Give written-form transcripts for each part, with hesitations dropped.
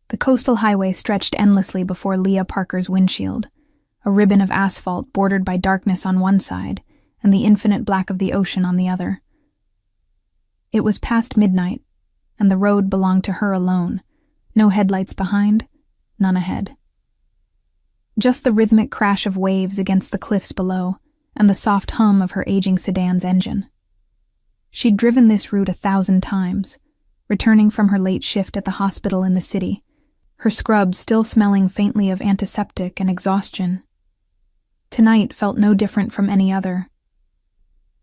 The coastal highway stretched endlessly before Leah Parker's windshield, a ribbon of asphalt bordered by darkness on one side and the infinite black of the ocean on the other. It was past midnight, and the road belonged to her alone. No headlights behind, none ahead. Just the rhythmic crash of waves against the cliffs below, and the soft hum of her aging sedan's engine. She'd driven this route 1,000 times, returning from her late shift at the hospital in the city, her scrub still smelling faintly of antiseptic and exhaustion. Tonight felt no different from any other.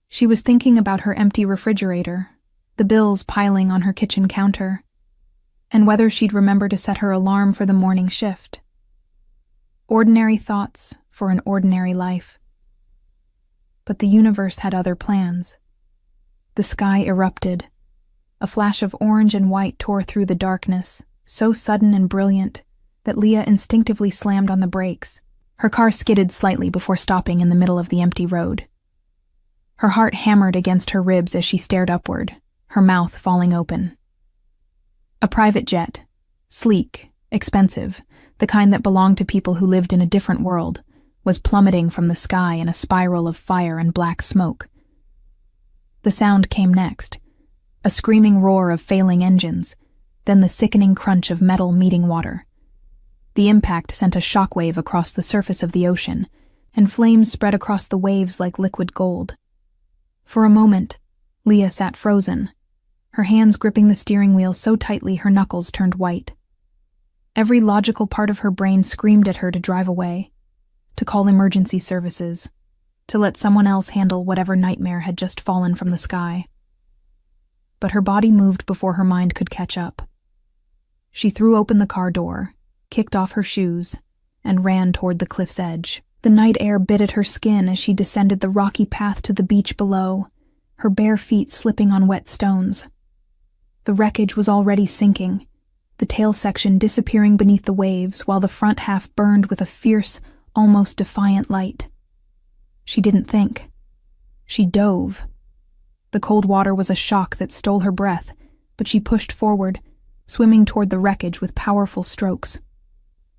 She was thinking about her empty refrigerator, the bills piling on her kitchen counter, and whether she'd remember to set her alarm for the morning shift. Ordinary thoughts for an ordinary life. But the universe had other plans. The sky erupted. A flash of orange and white tore through the darkness, so sudden and brilliant that Leah instinctively slammed on the brakes. Her car skidded slightly before stopping in the middle of the empty road. Her heart hammered against her ribs as she stared upward, her mouth falling open. A private jet, sleek, expensive, the kind that belonged to people who lived in a different world, was plummeting from the sky in a spiral of fire and black smoke. The sound came next, a screaming roar of failing engines, then the sickening crunch of metal meeting water. The impact sent a shockwave across the surface of the ocean, and flames spread across the waves like liquid gold. For a moment, Leah sat frozen, her hands gripping the steering wheel so tightly her knuckles turned white. Every logical part of her brain screamed at her to drive away, to call emergency services, to let someone else handle whatever nightmare had just fallen from the sky. But her body moved before her mind could catch up. She threw open the car door, kicked off her shoes, and ran toward the cliff's edge. The night air bit at her skin as she descended the rocky path to the beach below, her bare feet slipping on wet stones. The wreckage was already sinking, the tail section disappearing beneath the waves while the front half burned with a fierce, almost defiant light. She didn't think. She dove. The cold water was a shock that stole her breath, but she pushed forward, swimming toward the wreckage with powerful strokes.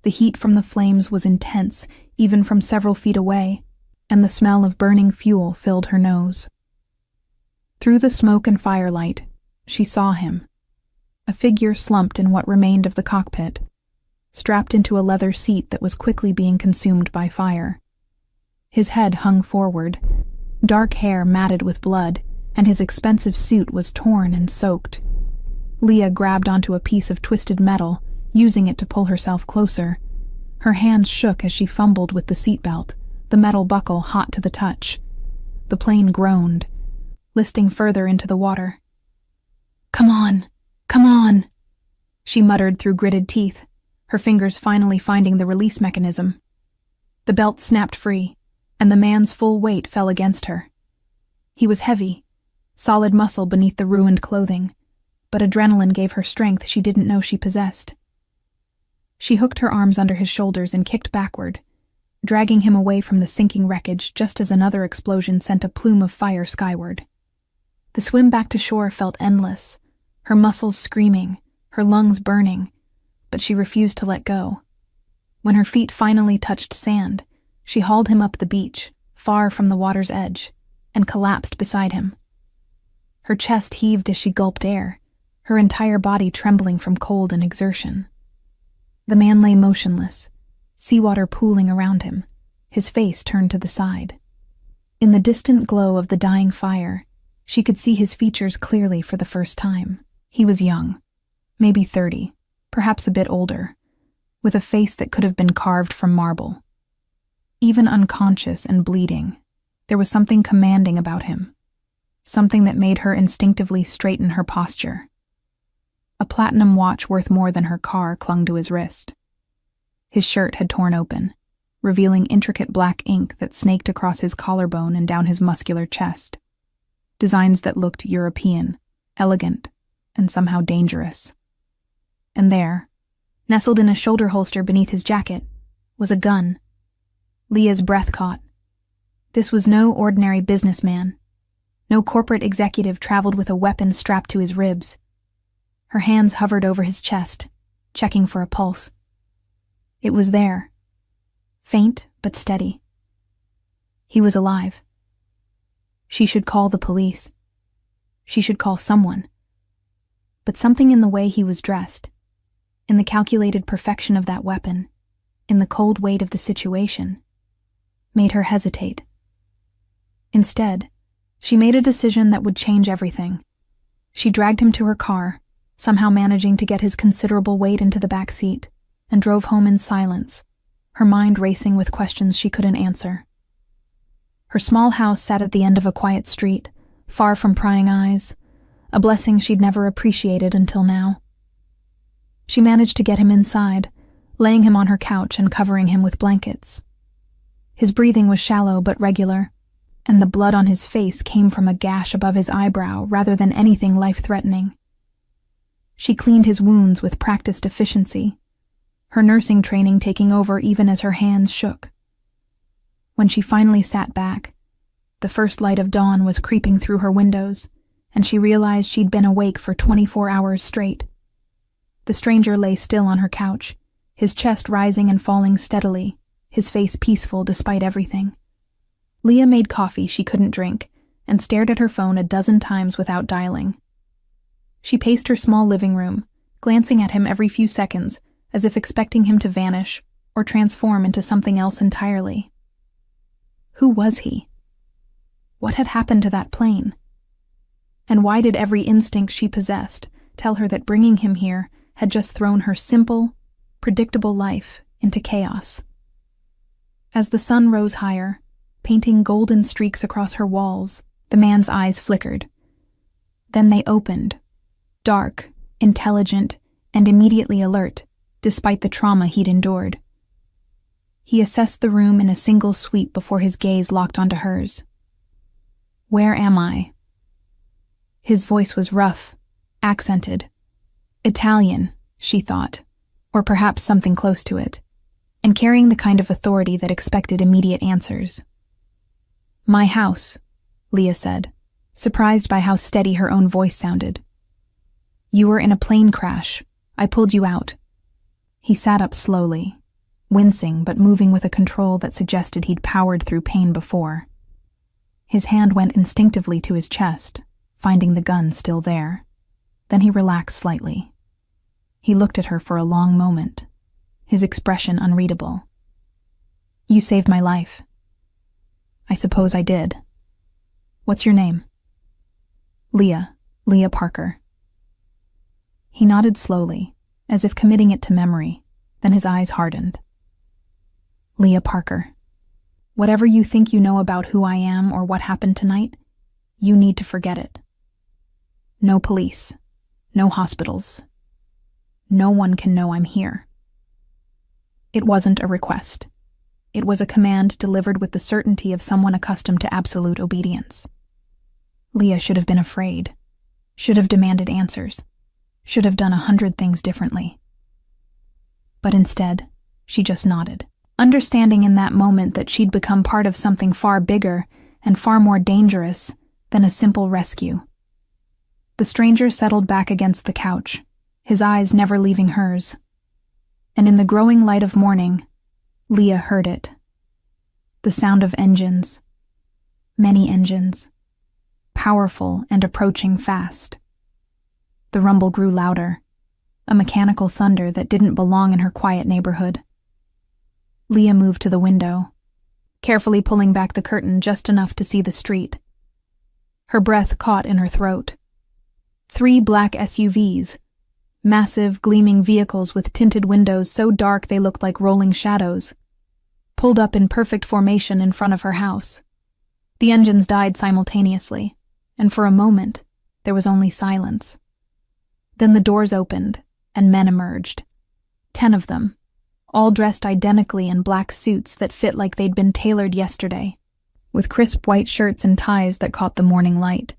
The heat from the flames was intense, even from several feet away, and the smell of burning fuel filled her nose. Through the smoke and firelight, she saw him, a figure slumped in what remained of the cockpit, strapped into a leather seat that was quickly being consumed by fire. His head hung forward, dark hair matted with blood, and his expensive suit was torn and soaked. Leah grabbed onto a piece of twisted metal, using it to pull herself closer. Her hands shook as she fumbled with the seatbelt, the metal buckle hot to the touch. The plane groaned, listing further into the water. "Come on, come on," she muttered through gritted teeth, her fingers finally finding the release mechanism. The belt snapped free, and the man's full weight fell against her. He was heavy, solid muscle beneath the ruined clothing, but adrenaline gave her strength she didn't know she possessed. She hooked her arms under his shoulders and kicked backward, dragging him away from the sinking wreckage just as another explosion sent a plume of fire skyward. The swim back to shore felt endless, her muscles screaming, her lungs burning, but she refused to let go. When her feet finally touched sand, she hauled him up the beach, far from the water's edge, and collapsed beside him. Her chest heaved as she gulped air, her entire body trembling from cold and exertion. The man lay motionless, seawater pooling around him, his face turned to the side. In the distant glow of the dying fire, she could see his features clearly for the first time. He was young, maybe 30, perhaps a bit older, with a face that could have been carved from marble. Even unconscious and bleeding, there was something commanding about him, something that made her instinctively straighten her posture. A platinum watch worth more than her car clung to his wrist. His shirt had torn open, revealing intricate black ink that snaked across his collarbone and down his muscular chest. Designs that looked European, elegant, and somehow dangerous. And there, nestled in a shoulder holster beneath his jacket, was a gun. Leah's breath caught. This was no ordinary businessman. No corporate executive traveled with a weapon strapped to his ribs. Her hands hovered over his chest, checking for a pulse. It was there, faint but steady. He was alive. She should call the police. She should call someone. But something in the way he was dressed, in the calculated perfection of that weapon, in the cold weight of the situation, made her hesitate. Instead, she made a decision that would change everything. She dragged him to her car, somehow managing to get his considerable weight into the back seat, and drove home in silence, her mind racing with questions she couldn't answer. Her small house sat at the end of a quiet street, far from prying eyes, a blessing she'd never appreciated until now. She managed to get him inside, laying him on her couch and covering him with blankets. His breathing was shallow but regular, and the blood on his face came from a gash above his eyebrow rather than anything life-threatening. She cleaned his wounds with practiced efficiency, her nursing training taking over even as her hands shook. When she finally sat back, the first light of dawn was creeping through her windows, and she realized she'd been awake for 24 hours straight. The stranger lay still on her couch, his chest rising and falling steadily, his face peaceful despite everything. Leah made coffee she couldn't drink and stared at her phone a dozen times without dialing. She paced her small living room, glancing at him every few seconds as if expecting him to vanish or transform into something else entirely. Who was he? What had happened to that plane? And why did every instinct she possessed tell her that bringing him here had just thrown her simple, predictable life into chaos? As the sun rose higher, painting golden streaks across her walls, the man's eyes flickered. Then they opened, dark, intelligent, and immediately alert, despite the trauma he'd endured. He assessed the room in a single sweep before his gaze locked onto hers. "Where am I?" His voice was rough, accented. Italian, she thought, or perhaps something close to it, and carrying the kind of authority that expected immediate answers. "My house," Leah said, surprised by how steady her own voice sounded. "You were in a plane crash. I pulled you out." He sat up slowly, wincing but moving with a control that suggested he'd powered through pain before. His hand went instinctively to his chest, finding the gun still there. Then he relaxed slightly. He looked at her for a long moment, his expression unreadable. "You saved my life." "I suppose I did. What's your name?" "Leah Parker." He nodded slowly, as if committing it to memory, then his eyes hardened. "Leah Parker. Whatever you think you know about who I am or what happened tonight, you need to forget it. No police, no hospitals. No one can know I'm here." It wasn't a request. It was a command delivered with the certainty of someone accustomed to absolute obedience. Leah should have been afraid, should have demanded answers, should have done 100 things differently. But instead, she just nodded, understanding in that moment that she'd become part of something far bigger and far more dangerous than a simple rescue. The stranger settled back against the couch, his eyes never leaving hers. And in the growing light of morning, Leah heard it. The sound of engines. Many engines. Powerful and approaching fast. The rumble grew louder, a mechanical thunder that didn't belong in her quiet neighborhood. Leah moved to the window, carefully pulling back the curtain just enough to see the street. Her breath caught in her throat. 3 black SUVs, massive, gleaming vehicles with tinted windows so dark they looked like rolling shadows, pulled up in perfect formation in front of her house. The engines died simultaneously, and for a moment, there was only silence. Then the doors opened, and men emerged. 10 of them, all dressed identically in black suits that fit like they'd been tailored yesterday, with crisp white shirts and ties that caught the morning light.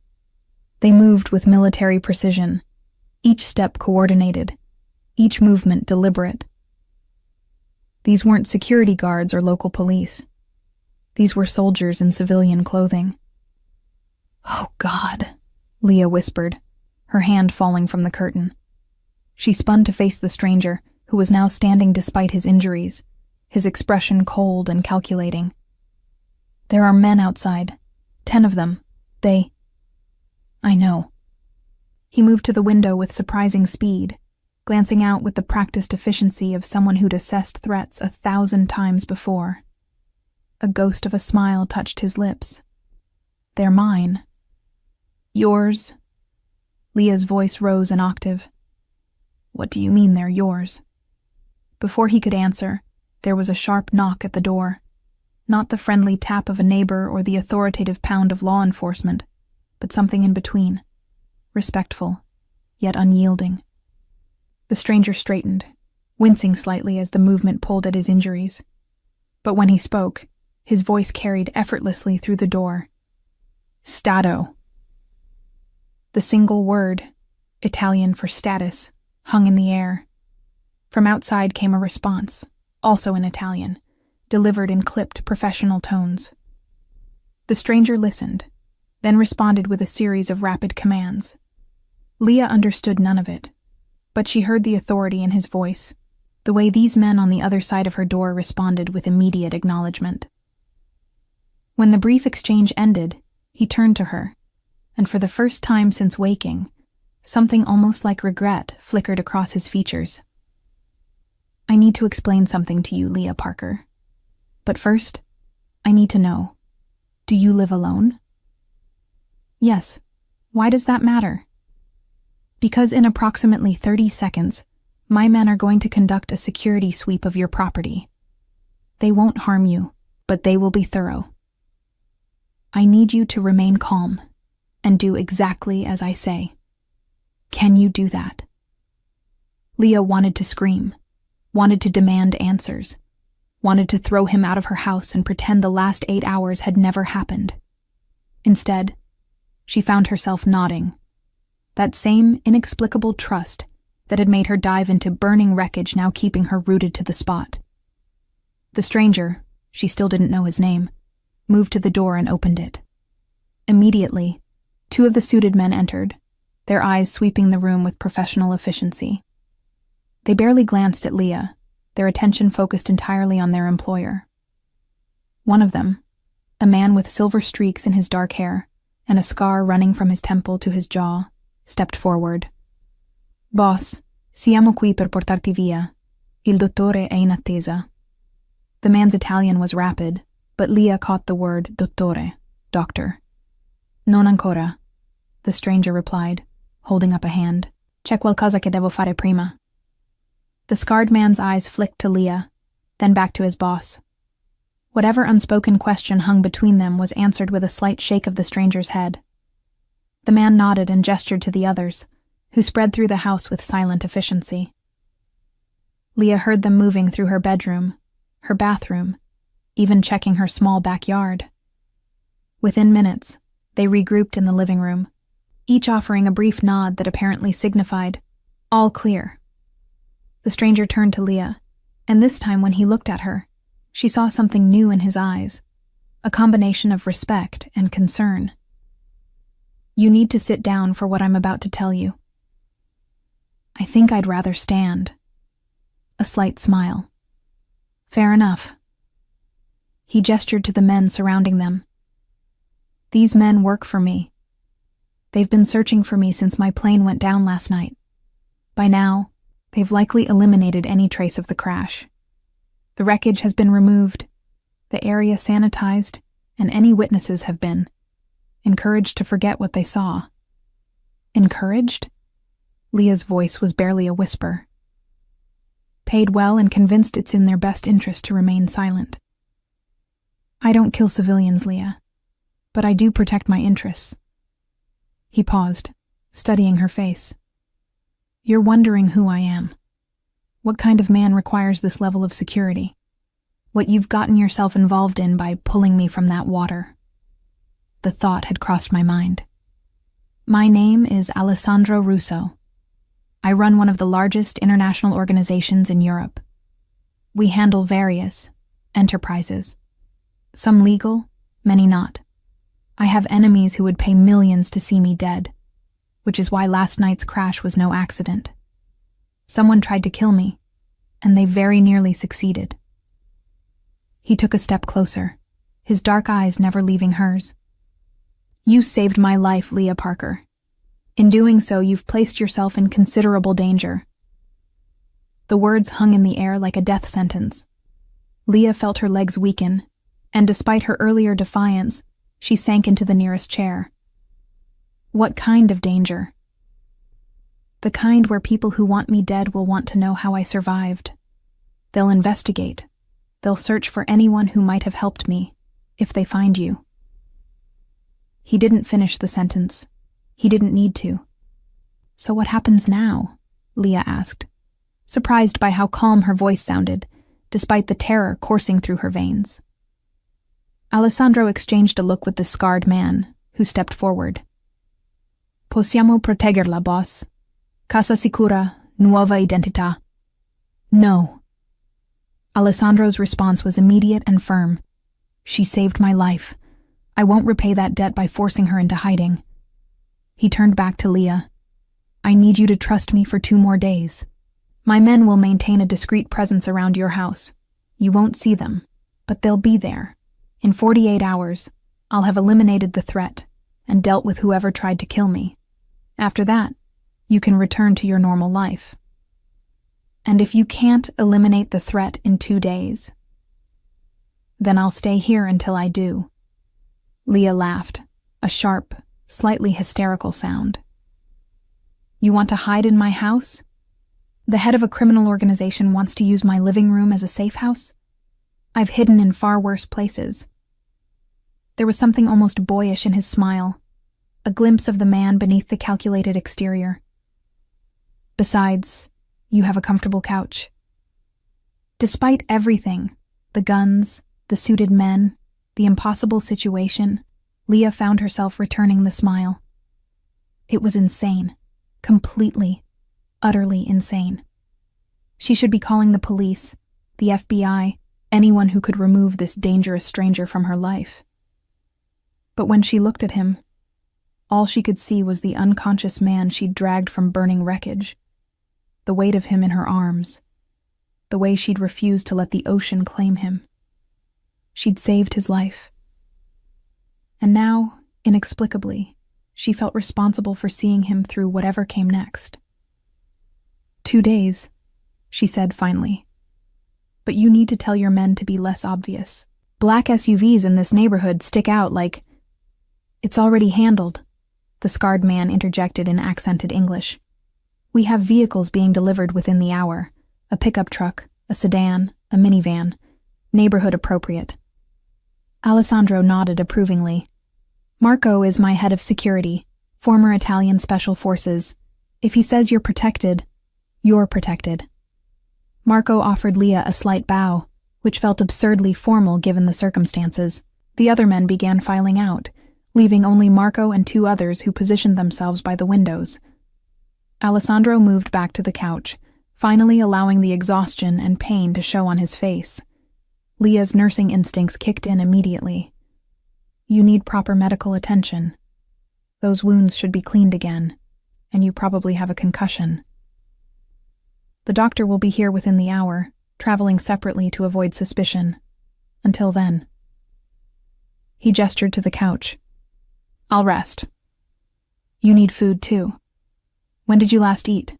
They moved with military precision, each step coordinated, each movement deliberate. These weren't security guards or local police. These were soldiers in civilian clothing. "Oh, God," Leah whispered, her hand falling from the curtain. She spun to face the stranger, who was now standing despite his injuries, his expression cold and calculating. "There are men outside. 10 of them. I know." He moved to the window with surprising speed, glancing out with the practiced efficiency of someone who'd assessed threats 1,000 times before. A ghost of a smile touched his lips. "They're mine." "Yours?" Leah's voice rose an octave. "What do you mean they're yours?" Before he could answer, there was a sharp knock at the door. Not the friendly tap of a neighbor or the authoritative pound of law enforcement, but something in between, respectful, yet unyielding. The stranger straightened, wincing slightly as the movement pulled at his injuries. But when he spoke, his voice carried effortlessly through the door. "Stato." The single word, Italian for status, hung in the air. From outside came a response, also in Italian, delivered in clipped, professional tones. The stranger listened, then responded with a series of rapid commands. Leah understood none of it, but she heard the authority in his voice, the way these men on the other side of her door responded with immediate acknowledgement. When the brief exchange ended, he turned to her, and for the first time since waking, something almost like regret flickered across his features. "I need to explain something to you, Leah Parker. But first, I need to know, do you live alone?" "Yes. Why does that matter?" "Because in approximately 30 seconds, my men are going to conduct a security sweep of your property. They won't harm you, but they will be thorough. I need you to remain calm and do exactly as I say. Can you do that?" Leah wanted to scream, wanted to demand answers, wanted to throw him out of her house and pretend the last 8 hours had never happened. Instead, she found herself nodding, that same inexplicable trust that had made her dive into burning wreckage now keeping her rooted to the spot. The stranger, she still didn't know his name, moved to the door and opened it. Immediately, 2 of the suited men entered, their eyes sweeping the room with professional efficiency. They barely glanced at Leah, their attention focused entirely on their employer. One of them, a man with silver streaks in his dark hair and a scar running from his temple to his jaw, stepped forward. "Boss, siamo qui per portarti via. Il dottore è in attesa." The man's Italian was rapid, but Leah caught the word dottore, doctor. "Non ancora," the stranger replied, holding up a hand. "C'è qualcosa che devo fare prima." The scarred man's eyes flicked to Leah, then back to his boss. Whatever unspoken question hung between them was answered with a slight shake of the stranger's head. The man nodded and gestured to the others, who spread through the house with silent efficiency. Leah heard them moving through her bedroom, her bathroom, even checking her small backyard. Within minutes, they regrouped in the living room, each offering a brief nod that apparently signified, "All clear." The stranger turned to Leah, and this time when he looked at her, she saw something new in his eyes, a combination of respect and concern. "You need to sit down for what I'm about to tell you." "I think I'd rather stand." A slight smile. "Fair enough." He gestured to the men surrounding them. "These men work for me. They've been searching for me since my plane went down last night. By now, they've likely eliminated any trace of the crash. The wreckage has been removed, the area sanitized, and any witnesses have been encouraged to forget what they saw." "Encouraged?" Leah's voice was barely a whisper. "Paid well and convinced it's in their best interest to remain silent." "I don't kill civilians, Leah, but I do protect my interests." He paused, studying her face. "You're wondering who I am. What kind of man requires this level of security? What you've gotten yourself involved in by pulling me from that water." The thought had crossed my mind. "My name is Alessandro Russo. I run one of the largest international organizations in Europe. We handle various enterprises, some legal, many not. I have enemies who would pay millions to see me dead, which is why last night's crash was no accident. Someone tried to kill me, and they very nearly succeeded. He took a step closer, his dark eyes never leaving hers. "You saved my life, Leah Parker. In doing so, you've placed yourself in considerable danger." The words hung in the air like a death sentence. Leah felt her legs weaken, and despite her earlier defiance, she sank into the nearest chair. "What kind of danger?" "The kind where people who want me dead will want to know how I survived. They'll investigate. They'll search for anyone who might have helped me, if they find you." He didn't finish the sentence. He didn't need to. "So what happens now?" Leah asked, surprised by how calm her voice sounded, despite the terror coursing through her veins. Alessandro exchanged a look with the scarred man, who stepped forward. "Possiamo proteggerla, boss. Casa sicura, nuova identità." "No." Alessandro's response was immediate and firm. "She saved my life. I won't repay that debt by forcing her into hiding." He turned back to Leah. "I need you to trust me for 2 more days. My men will maintain a discreet presence around your house. You won't see them, but they'll be there. In 48 hours, I'll have eliminated the threat and dealt with whoever tried to kill me. After that, you can return to your normal life. And if you can't eliminate the threat in 2 days, then I'll stay here until I do." Leah laughed, a sharp, slightly hysterical sound. "You want to hide in my house? The head of a criminal organization wants to use my living room as a safe house? I've hidden in far worse places." There was something almost boyish in his smile, a glimpse of the man beneath the calculated exterior. "Besides, you have a comfortable couch." Despite everything, the guns, the suited men, the impossible situation, Leah found herself returning the smile. It was insane. Completely, utterly insane. She should be calling the police, the FBI, anyone who could remove this dangerous stranger from her life. But when she looked at him, all she could see was the unconscious man she'd dragged from burning wreckage, the weight of him in her arms, the way she'd refused to let the ocean claim him. She'd saved his life. And now, inexplicably, she felt responsible for seeing him through whatever came next. 2 days, she said finally. But you need to tell your men to be less obvious. Black SUVs in this neighborhood stick out like... It's already handled, the scarred man interjected in accented English. We have vehicles being delivered within the hour. A pickup truck, a sedan, a minivan. Neighborhood appropriate. Alessandro nodded approvingly. Marco is my head of security, former Italian special forces. If he says you're protected, you're protected. Marco offered Leah a slight bow, which felt absurdly formal given the circumstances. The other men began filing out, leaving only Marco and 2 others who positioned themselves by the windows. Alessandro moved back to the couch, finally allowing the exhaustion and pain to show on his face. Leah's nursing instincts kicked in immediately. You need proper medical attention. Those wounds should be cleaned again, and you probably have a concussion. The doctor will be here within the hour, traveling separately to avoid suspicion. Until then. He gestured to the couch. I'll rest. You need food, too. When did you last eat?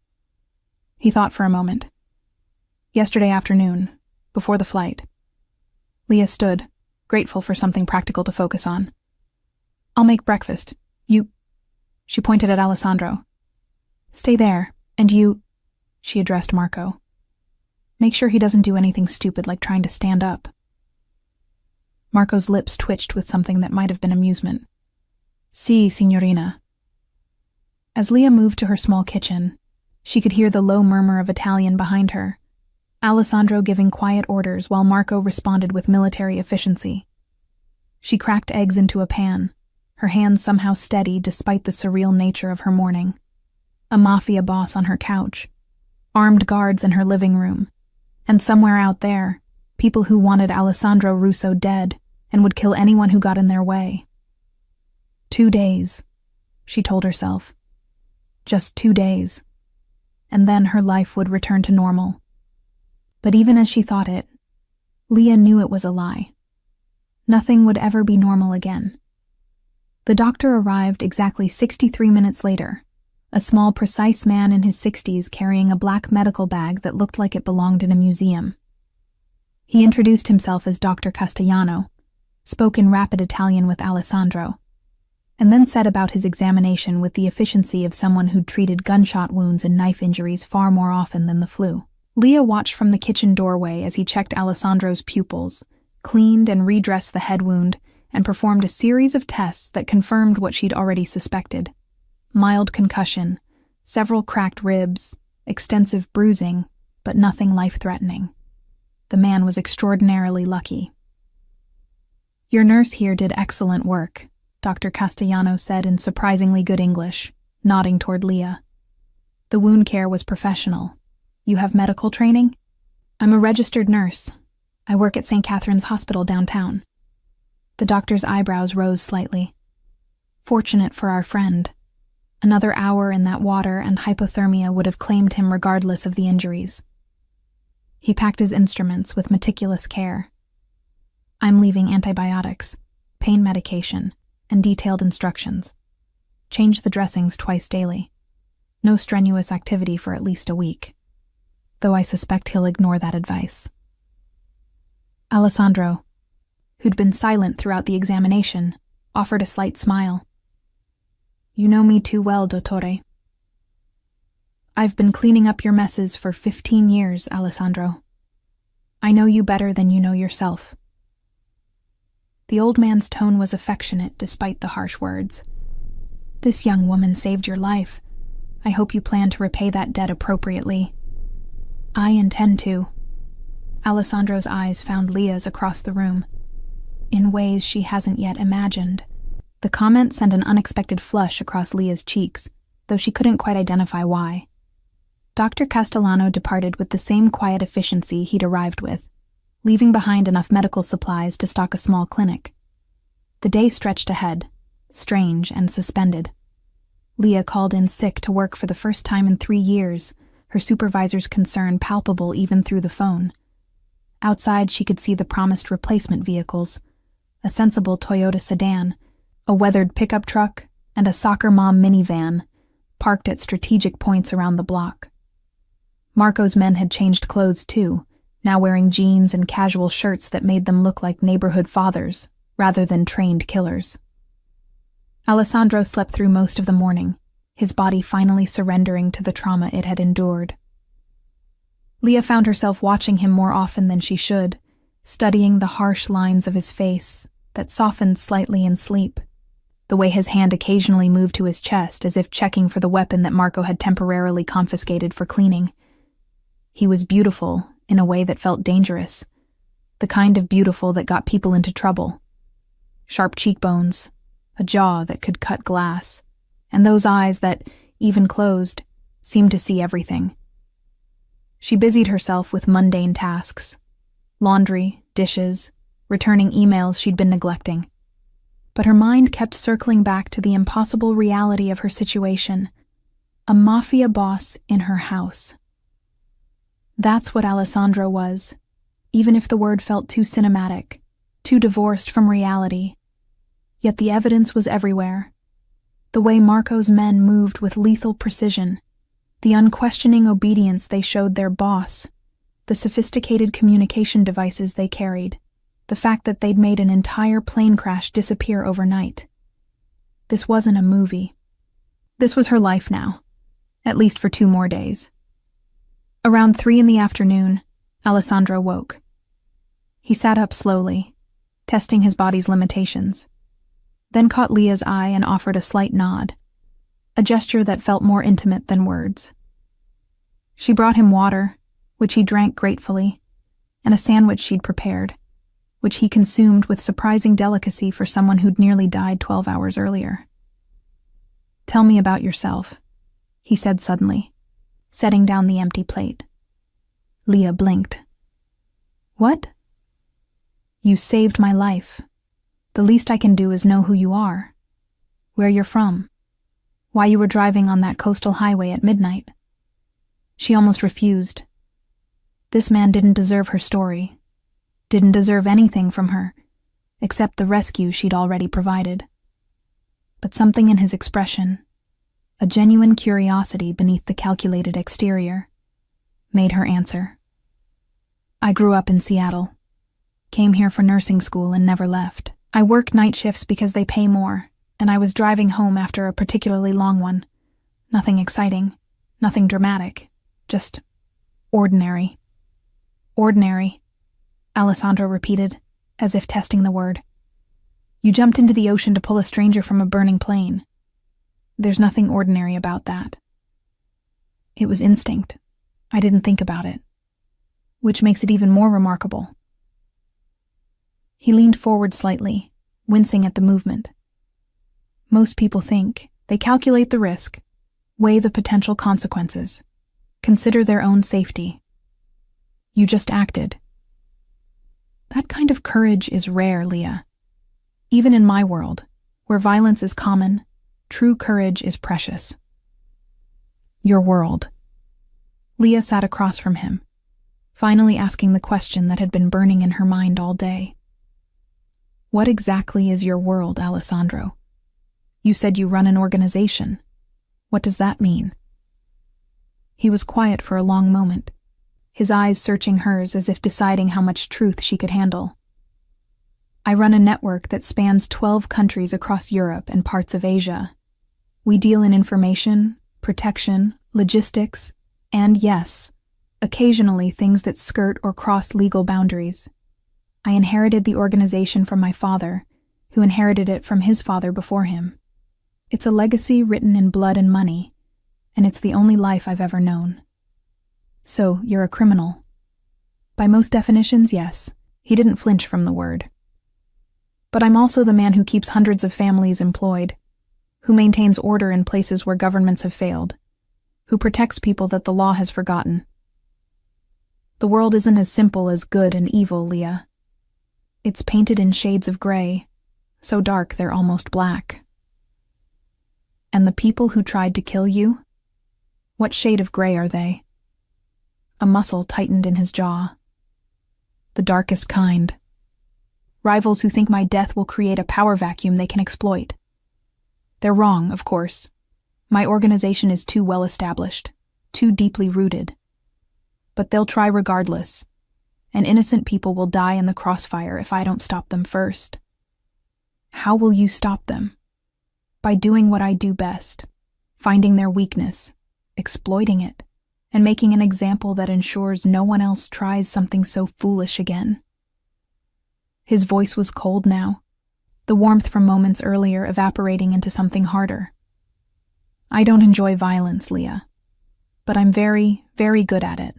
He thought for a moment. Yesterday afternoon, before the flight. Leah stood, grateful for something practical to focus on. I'll make breakfast. You... She pointed at Alessandro. Stay there, and you... She addressed Marco. Make sure he doesn't do anything stupid like trying to stand up. Marco's lips twitched with something that might have been amusement. Si, signorina. As Leah moved to her small kitchen, she could hear the low murmur of Italian behind her, Alessandro giving quiet orders while Marco responded with military efficiency. She cracked eggs into a pan, her hands somehow steady despite the surreal nature of her morning. A Mafia boss on her couch, armed guards in her living room, and somewhere out there, people who wanted Alessandro Russo dead and would kill anyone who got in their way. 2 days, she told herself. Just 2 days. And then her life would return to normal. But even as she thought it, Leah knew it was a lie. Nothing would ever be normal again. The doctor arrived exactly 63 minutes later, a small, precise man in his 60s carrying a black medical bag that looked like it belonged in a museum. He introduced himself as Dr. Castellano, spoke in rapid Italian with Alessandro, and then said about his examination with the efficiency of someone who'd treated gunshot wounds and knife injuries far more often than the flu. Leah watched from the kitchen doorway as he checked Alessandro's pupils, cleaned and redressed the head wound, and performed a series of tests that confirmed what she'd already suspected. Mild concussion, several cracked ribs, extensive bruising, but nothing life-threatening. The man was extraordinarily lucky. "Your nurse here did excellent work," Dr. Castellano said in surprisingly good English, nodding toward Leah. "The wound care was professional. You have medical training?" "I'm a registered nurse. I work at St. Catherine's Hospital downtown." The doctor's eyebrows rose slightly. "Fortunate for our friend. Another hour in that water and hypothermia would have claimed him regardless of the injuries." He packed his instruments with meticulous care. "I'm leaving antibiotics, pain medication, and detailed instructions. Change the dressings twice daily. No strenuous activity for at least a week. Though I suspect he'll ignore that advice." Alessandro, who'd been silent throughout the examination, offered a slight smile. "You know me too well, dottore. I've been cleaning up your messes for 15 years, Alessandro. I know you better than you know yourself." The old man's tone was affectionate despite the harsh words. "This young woman saved your life. I hope you plan to repay that debt appropriately." "I intend to." Alessandro's eyes found Leah's across the room, in ways she hasn't yet imagined. The comment sent an unexpected flush across Leah's cheeks, though she couldn't quite identify why. Dr. Castellano departed with the same quiet efficiency he'd arrived with, leaving behind enough medical supplies to stock a small clinic. The day stretched ahead, strange and suspended. Leah called in sick to work for the first time in 3 years, her supervisor's concern palpable even through the phone. Outside, she could see the promised replacement vehicles, a sensible Toyota sedan, a weathered pickup truck, and a soccer mom minivan, parked at strategic points around the block. Marco's men had changed clothes too, now wearing jeans and casual shirts that made them look like neighborhood fathers, rather than trained killers. Alessandro slept through most of the morning, his body finally surrendering to the trauma it had endured. Leah found herself watching him more often than she should, studying the harsh lines of his face that softened slightly in sleep, the way his hand occasionally moved to his chest as if checking for the weapon that Marco had temporarily confiscated for cleaning. He was beautiful in a way that felt dangerous, the kind of beautiful that got people into trouble. Sharp cheekbones, a jaw that could cut glass, and those eyes that, even closed, seemed to see everything. She busied herself with mundane tasks, laundry, dishes, returning emails she'd been neglecting. But her mind kept circling back to the impossible reality of her situation, a mafia boss in her house. That's what Alessandro was, even if the word felt too cinematic, too divorced from reality. Yet the evidence was everywhere. The way Marco's men moved with lethal precision, the unquestioning obedience they showed their boss, the sophisticated communication devices they carried, the fact that they'd made an entire plane crash disappear overnight. This wasn't a movie. This was her life now, at least for 2 more days. Around 3 in the afternoon, Alessandro woke. He sat up slowly, testing his body's limitations, then caught Leah's eye and offered a slight nod, a gesture that felt more intimate than words. She brought him water, which he drank gratefully, and a sandwich she'd prepared, which he consumed with surprising delicacy for someone who'd nearly died 12 hours earlier. "Tell me about yourself," he said suddenly, setting down the empty plate. Leah blinked. "What?" "You saved my life. The least I can do is know who you are, where you're from, why you were driving on that coastal highway at midnight." She almost refused. This man didn't deserve her story, didn't deserve anything from her, except the rescue she'd already provided. But something in his expression, a genuine curiosity beneath the calculated exterior, made her answer. I grew up in Seattle, came here for nursing school and never left. I work night shifts because they pay more, and I was driving home after a particularly long one. Nothing exciting, nothing dramatic, just ordinary. Ordinary, Alessandro repeated, as if testing the word. You jumped into the ocean to pull a stranger from a burning plane. There's nothing ordinary about that. It was instinct. I didn't think about it, which makes it even more remarkable. He leaned forward slightly, wincing at the movement. Most people think, they calculate the risk, weigh the potential consequences, consider their own safety. You just acted. That kind of courage is rare, Leah. Even in my world, where violence is common, true courage is precious. Your world. Leah sat across from him, finally asking the question that had been burning in her mind all day. What exactly is your world, Alessandro? You said you run an organization. What does that mean? He was quiet for a long moment, his eyes searching hers as if deciding how much truth she could handle. I run a network that spans 12 countries across Europe and parts of Asia. We deal in information, protection, logistics, and yes, occasionally things that skirt or cross legal boundaries. I inherited the organization from my father, who inherited it from his father before him. It's a legacy written in blood and money, and it's the only life I've ever known. So, you're a criminal. By most definitions, yes. He didn't flinch from the word. But I'm also the man who keeps hundreds of families employed, who maintains order in places where governments have failed, who protects people that the law has forgotten. The world isn't as simple as good and evil, Leah. It's painted in shades of gray, so dark they're almost black. And the people who tried to kill you? What shade of gray are they? A muscle tightened in his jaw. The darkest kind. Rivals who think my death will create a power vacuum they can exploit. They're wrong, of course. My organization is too well established, too deeply rooted. But they'll try regardless, and innocent people will die in the crossfire if I don't stop them first. How will you stop them? By doing what I do best, finding their weakness, exploiting it, and making an example that ensures no one else tries something so foolish again. His voice was cold now, the warmth from moments earlier evaporating into something harder. I don't enjoy violence, Leah, but I'm very, very good at it.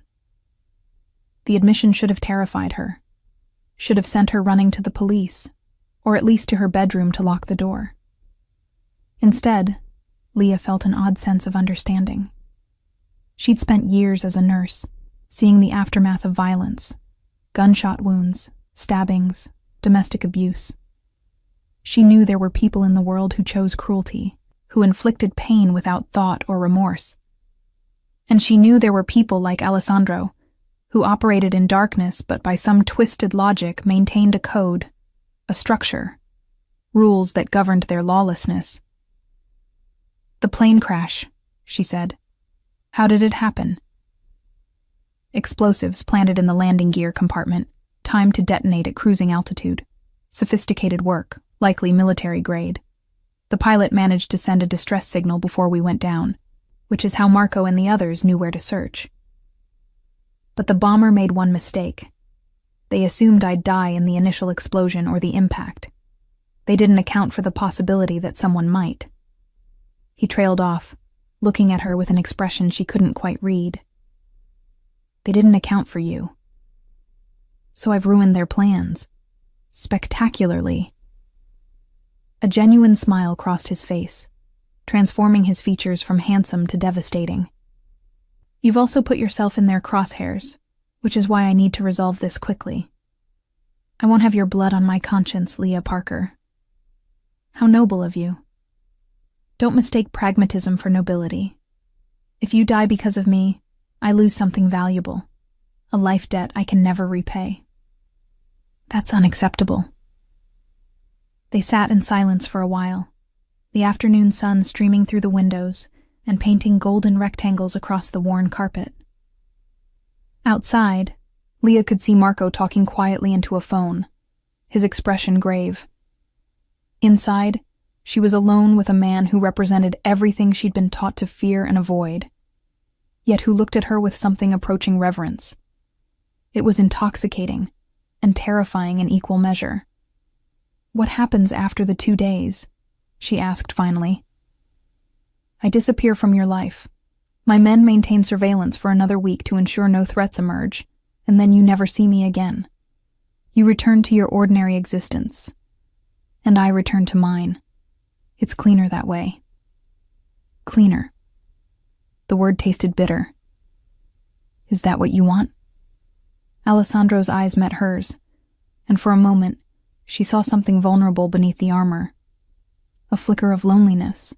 The admission should have terrified her, should have sent her running to the police, or at least to her bedroom to lock the door. Instead, Leah felt an odd sense of understanding. She'd spent years as a nurse, seeing the aftermath of violence, gunshot wounds, stabbings, domestic abuse. She knew there were people in the world who chose cruelty, who inflicted pain without thought or remorse. And she knew there were people like Alessandro, who operated in darkness but by some twisted logic maintained a code, a structure, rules that governed their lawlessness. The plane crash, she said. How did it happen? Explosives planted in the landing gear compartment, timed to detonate at cruising altitude. Sophisticated work, likely military grade. The pilot managed to send a distress signal before we went down, which is how Marco and the others knew where to search. But the bomber made one mistake. They assumed I'd die in the initial explosion or the impact. They didn't account for the possibility that someone might. He trailed off, looking at her with an expression she couldn't quite read. They didn't account for you. So I've ruined their plans. Spectacularly. A genuine smile crossed his face, transforming his features from handsome to devastating. You've also put yourself in their crosshairs, which is why I need to resolve this quickly. I won't have your blood on my conscience, Leah Parker. How noble of you. Don't mistake pragmatism for nobility. If you die because of me, I lose something valuable. a life debt I can never repay. That's unacceptable. They sat in silence for a while, the afternoon sun streaming through the windows and painting golden rectangles across the worn carpet. Outside, Leah could see Marco talking quietly into a phone, his expression grave. Inside, she was alone with a man who represented everything she'd been taught to fear and avoid, yet who looked at her with something approaching reverence. It was intoxicating and terrifying in equal measure. "What happens after the 2 days?" she asked finally. "I disappear from your life. My men maintain surveillance for another week to ensure no threats emerge, and then you never see me again. You return to your ordinary existence, and I return to mine. It's cleaner that way." Cleaner. The word tasted bitter. "Is that what you want?" Alessandro's eyes met hers, and for a moment, she saw something vulnerable beneath the armor. A flicker of loneliness,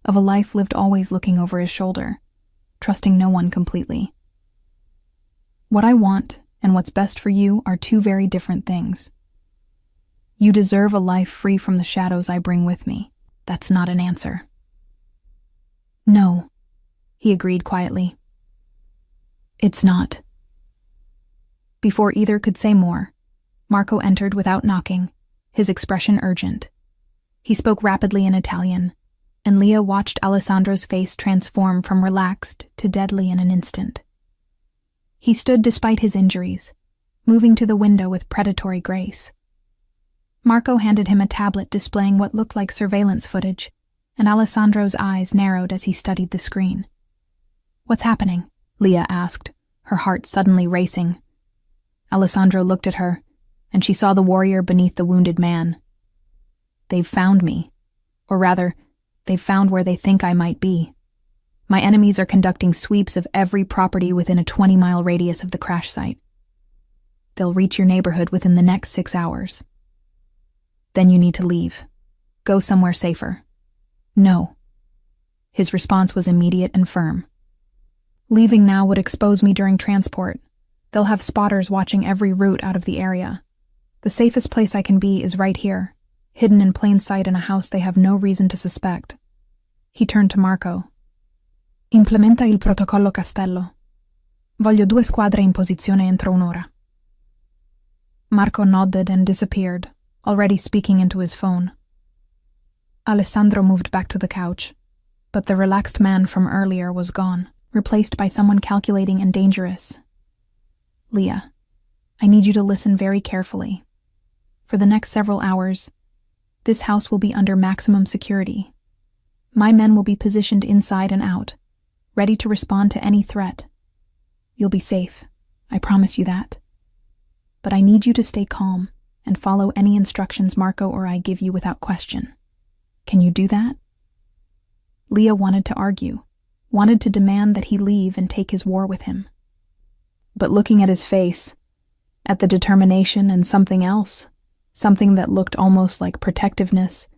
of a life lived always looking over his shoulder, trusting no one completely. "What I want and what's best for you are two very different things. You deserve a life free from the shadows I bring with me. That's not an answer." "No," he agreed quietly. "It's not." Before either could say more, Marco entered without knocking, his expression urgent. He spoke rapidly in Italian, and Leah watched Alessandro's face transform from relaxed to deadly in an instant. He stood despite his injuries, moving to the window with predatory grace. Marco handed him a tablet displaying what looked like surveillance footage, and Alessandro's eyes narrowed as he studied the screen. "What's happening?" Leah asked, her heart suddenly racing. Alessandro looked at her, and she saw the warrior beneath the wounded man. "They've found me. Or rather, they've found where they think I might be. My enemies are conducting sweeps of every property within a 20-mile radius of the crash site. They'll reach your neighborhood within the next 6 hours. Then you need to leave. Go somewhere safer." "No." His response was immediate and firm. "Leaving now would expose me during transport. They'll have spotters watching every route out of the area. The safest place I can be is right here, hidden in plain sight in a house they have no reason to suspect." He turned to Marco. "Implementa il protocollo Castello. Voglio 2 squadre in posizione entro un'ora." Marco nodded and disappeared, already speaking into his phone. Alessandro moved back to the couch, but the relaxed man from earlier was gone, replaced by someone calculating and dangerous. "Leah, I need you to listen very carefully. For the next several hours, this house will be under maximum security. My men will be positioned inside and out, ready to respond to any threat. You'll be safe, I promise you that. But I need you to stay calm and follow any instructions Marco or I give you without question. Can you do that?" Leah wanted to argue, wanted to demand that he leave and take his war with him. But looking at his face, at the determination and something else, something that looked almost like protectiveness,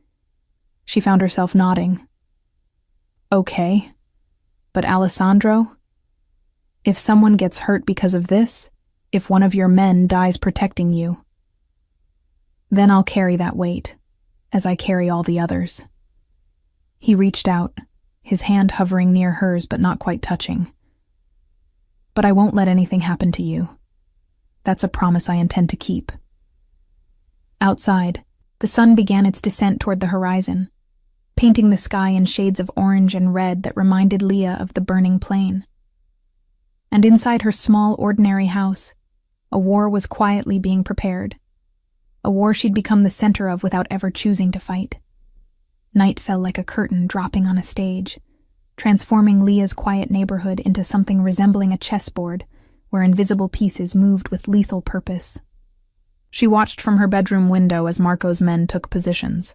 she found herself nodding. "Okay, but Alessandro, if someone gets hurt because of this, if one of your men dies protecting you, then I'll carry that weight, as I carry all the others." He reached out, his hand hovering near hers but not quite touching. "But I won't let anything happen to you. That's a promise I intend to keep." Outside, the sun began its descent toward the horizon, painting the sky in shades of orange and red that reminded Leah of the burning plain. And inside her small, ordinary house, a war was quietly being prepared, a war she'd become the center of without ever choosing to fight. Night fell like a curtain dropping on a stage, transforming Leah's quiet neighborhood into something resembling a chessboard where invisible pieces moved with lethal purpose. She watched from her bedroom window as Marco's men took positions,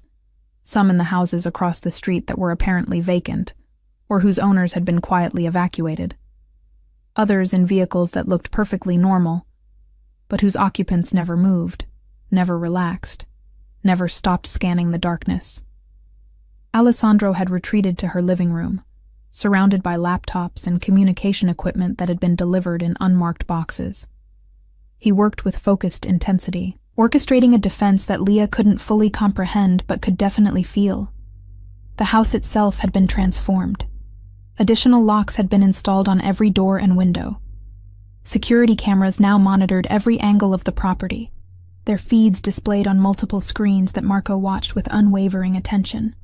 some in the houses across the street that were apparently vacant, or whose owners had been quietly evacuated. Others in vehicles that looked perfectly normal, but whose occupants never moved, never relaxed, never stopped scanning the darkness. Alessandro had retreated to her living room, surrounded by laptops and communication equipment that had been delivered in unmarked boxes. He worked with focused intensity, orchestrating a defense that Leah couldn't fully comprehend but could definitely feel. The house itself had been transformed. Additional locks had been installed on every door and window. Security cameras now monitored every angle of the property, their feeds displayed on multiple screens that Marco watched with unwavering attention.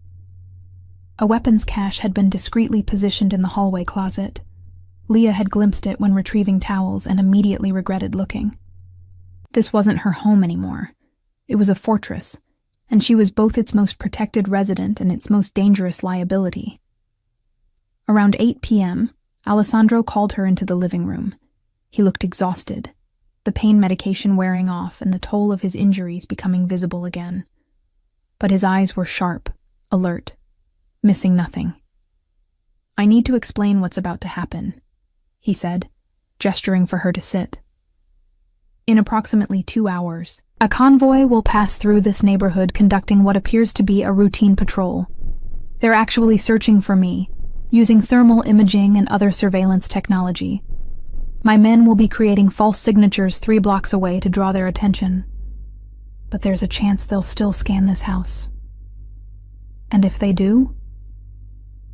A weapons cache had been discreetly positioned in the hallway closet. Leah had glimpsed it when retrieving towels and immediately regretted looking. This wasn't her home anymore. It was a fortress, and she was both its most protected resident and its most dangerous liability. Around 8 p.m., Alessandro called her into the living room. He looked exhausted, the pain medication wearing off and the toll of his injuries becoming visible again. But his eyes were sharp, alert, missing nothing. "I need to explain what's about to happen," he said, gesturing for her to sit. "In approximately 2 hours, a convoy will pass through this neighborhood conducting what appears to be a routine patrol. They're actually searching for me, using thermal imaging and other surveillance technology. My men will be creating false signatures 3 blocks away to draw their attention. But there's a chance they'll still scan this house. And if they do?"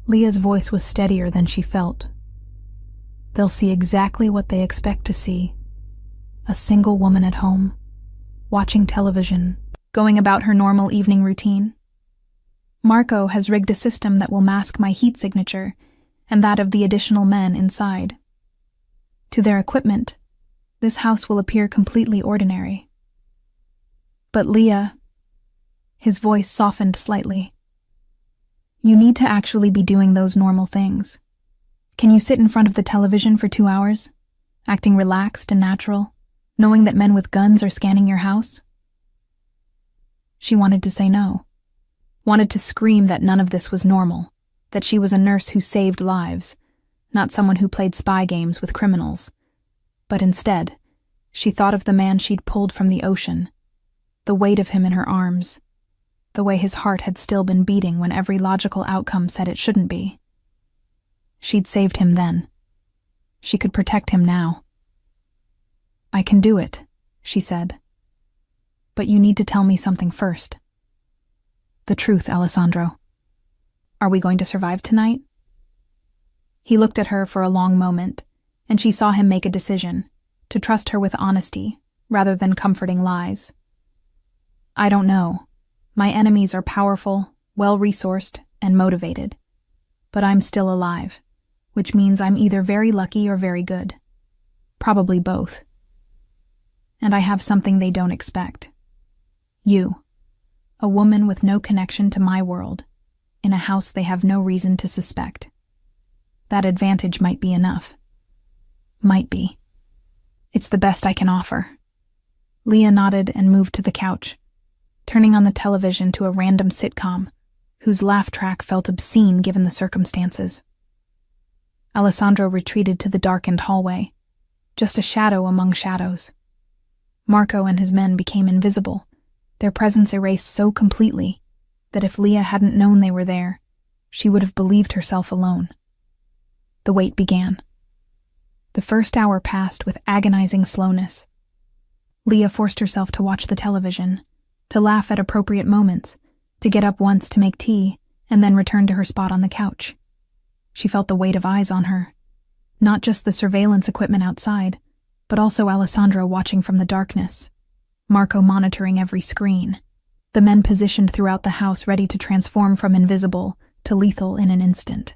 Leah's voice was steadier than she felt. "They'll see exactly what they expect to see. A single woman at home, watching television, going about her normal evening routine. Marco has rigged a system that will mask my heat signature and that of the additional men inside. To their equipment, this house will appear completely ordinary. But Leah," his voice softened slightly, "you need to actually be doing those normal things. Can you sit in front of the television for 2 hours, acting relaxed and natural, knowing that men with guns are scanning your house?" She wanted to say no, wanted to scream that none of this was normal, that she was a nurse who saved lives, not someone who played spy games with criminals. But instead, she thought of the man she'd pulled from the ocean, the weight of him in her arms, the way his heart had still been beating when every logical outcome said it shouldn't be. She'd saved him then. She could protect him now. "I can do it," she said. "But you need to tell me something first. The truth, Alessandro. Are we going to survive tonight?" He looked at her for a long moment, and she saw him make a decision, to trust her with honesty, rather than comforting lies. "I don't know. My enemies are powerful, well-resourced, and motivated. But I'm still alive, which means I'm either very lucky or very good. Probably both. And I have something they don't expect. You, a woman with no connection to my world, in a house they have no reason to suspect. That advantage might be enough. Might be. It's the best I can offer." Leah nodded and moved to the couch, turning on the television to a random sitcom, whose laugh track felt obscene given the circumstances. Alessandro retreated to the darkened hallway, just a shadow among shadows. Marco and his men became invisible, their presence erased so completely that if Leah hadn't known they were there, she would have believed herself alone. The wait began. The first hour passed with agonizing slowness. Leah forced herself to watch the television, to laugh at appropriate moments, to get up once to make tea, and then return to her spot on the couch. She felt the weight of eyes on her, not just the surveillance equipment outside, but also Alessandro watching from the darkness, Marco monitoring every screen, the men positioned throughout the house ready to transform from invisible to lethal in an instant.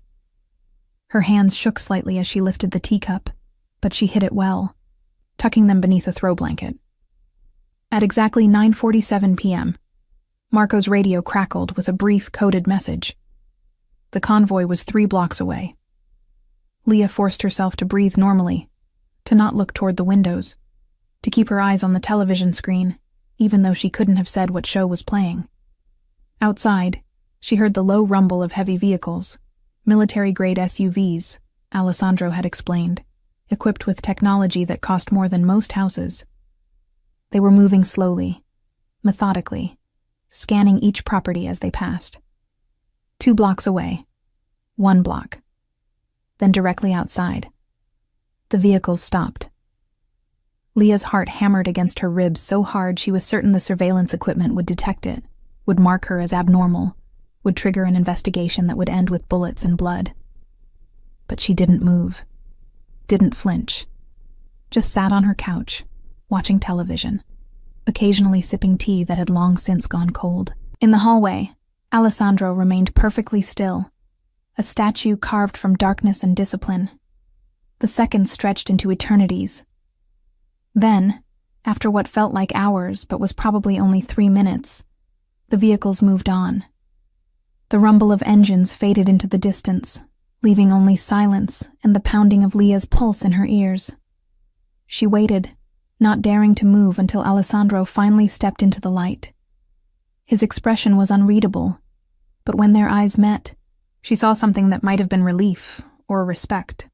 Her hands shook slightly as she lifted the teacup, but she hid it well, tucking them beneath a throw blanket. At exactly 9:47 p.m., Marco's radio crackled with a brief, coded message. The convoy was 3 blocks away. Leah forced herself to breathe normally, to not look toward the windows, to keep her eyes on the television screen, even though she couldn't have said what show was playing. Outside, she heard the low rumble of heavy vehicles, military-grade SUVs, Alessandro had explained, equipped with technology that cost more than most houses. They were moving slowly, methodically, scanning each property as they passed. 2 blocks away. 1 block. then directly outside. The vehicles stopped. Leah's heart hammered against her ribs so hard she was certain the surveillance equipment would detect it, would mark her as abnormal, would trigger an investigation that would end with bullets and blood. But she didn't move, didn't flinch, just sat on her couch, watching television, occasionally sipping tea that had long since gone cold. In the hallway, Alessandro remained perfectly still, a statue carved from darkness and discipline. The seconds stretched into eternities. Then, after what felt like hours but was probably only 3 minutes, the vehicles moved on. The rumble of engines faded into the distance, leaving only silence and the pounding of Leah's pulse in her ears. She waited, not daring to move until Alessandro finally stepped into the light. His expression was unreadable, but when their eyes met, she saw something that might have been relief or respect,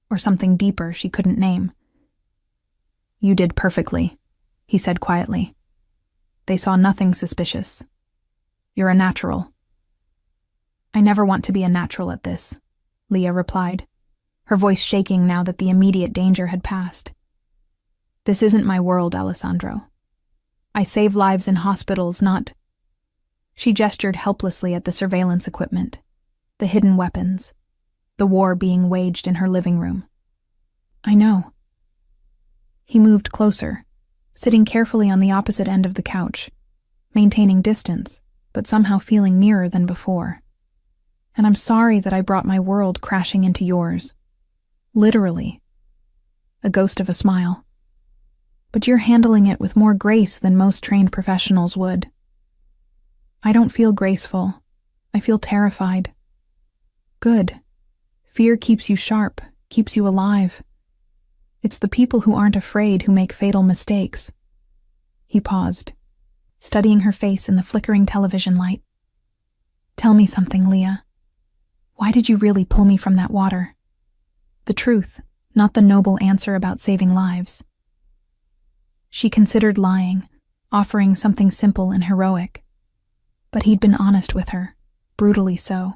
or something deeper she couldn't name. "You did perfectly," he said quietly. "They saw nothing suspicious. You're a natural." "I never want to be a natural at this," Leah replied, her voice shaking now that the immediate danger had passed. "This isn't my world, Alessandro. I save lives in hospitals, not—" She gestured helplessly at the surveillance equipment, the hidden weapons, the war being waged in her living room. "I know." He moved closer, sitting carefully on the opposite end of the couch, maintaining distance, but somehow feeling nearer than before. "And I'm sorry that I brought my world crashing into yours. Literally." A ghost of a smile. "But you're handling it with more grace than most trained professionals would." "I don't feel graceful. I feel terrified." "Good. Fear keeps you sharp, keeps you alive. It's the people who aren't afraid who make fatal mistakes." He paused, studying her face in the flickering television light. "Tell me something, Leah. Why did you really pull me from that water? The truth, not the noble answer about saving lives." She considered lying, offering something simple and heroic. But he'd been honest with her, brutally so,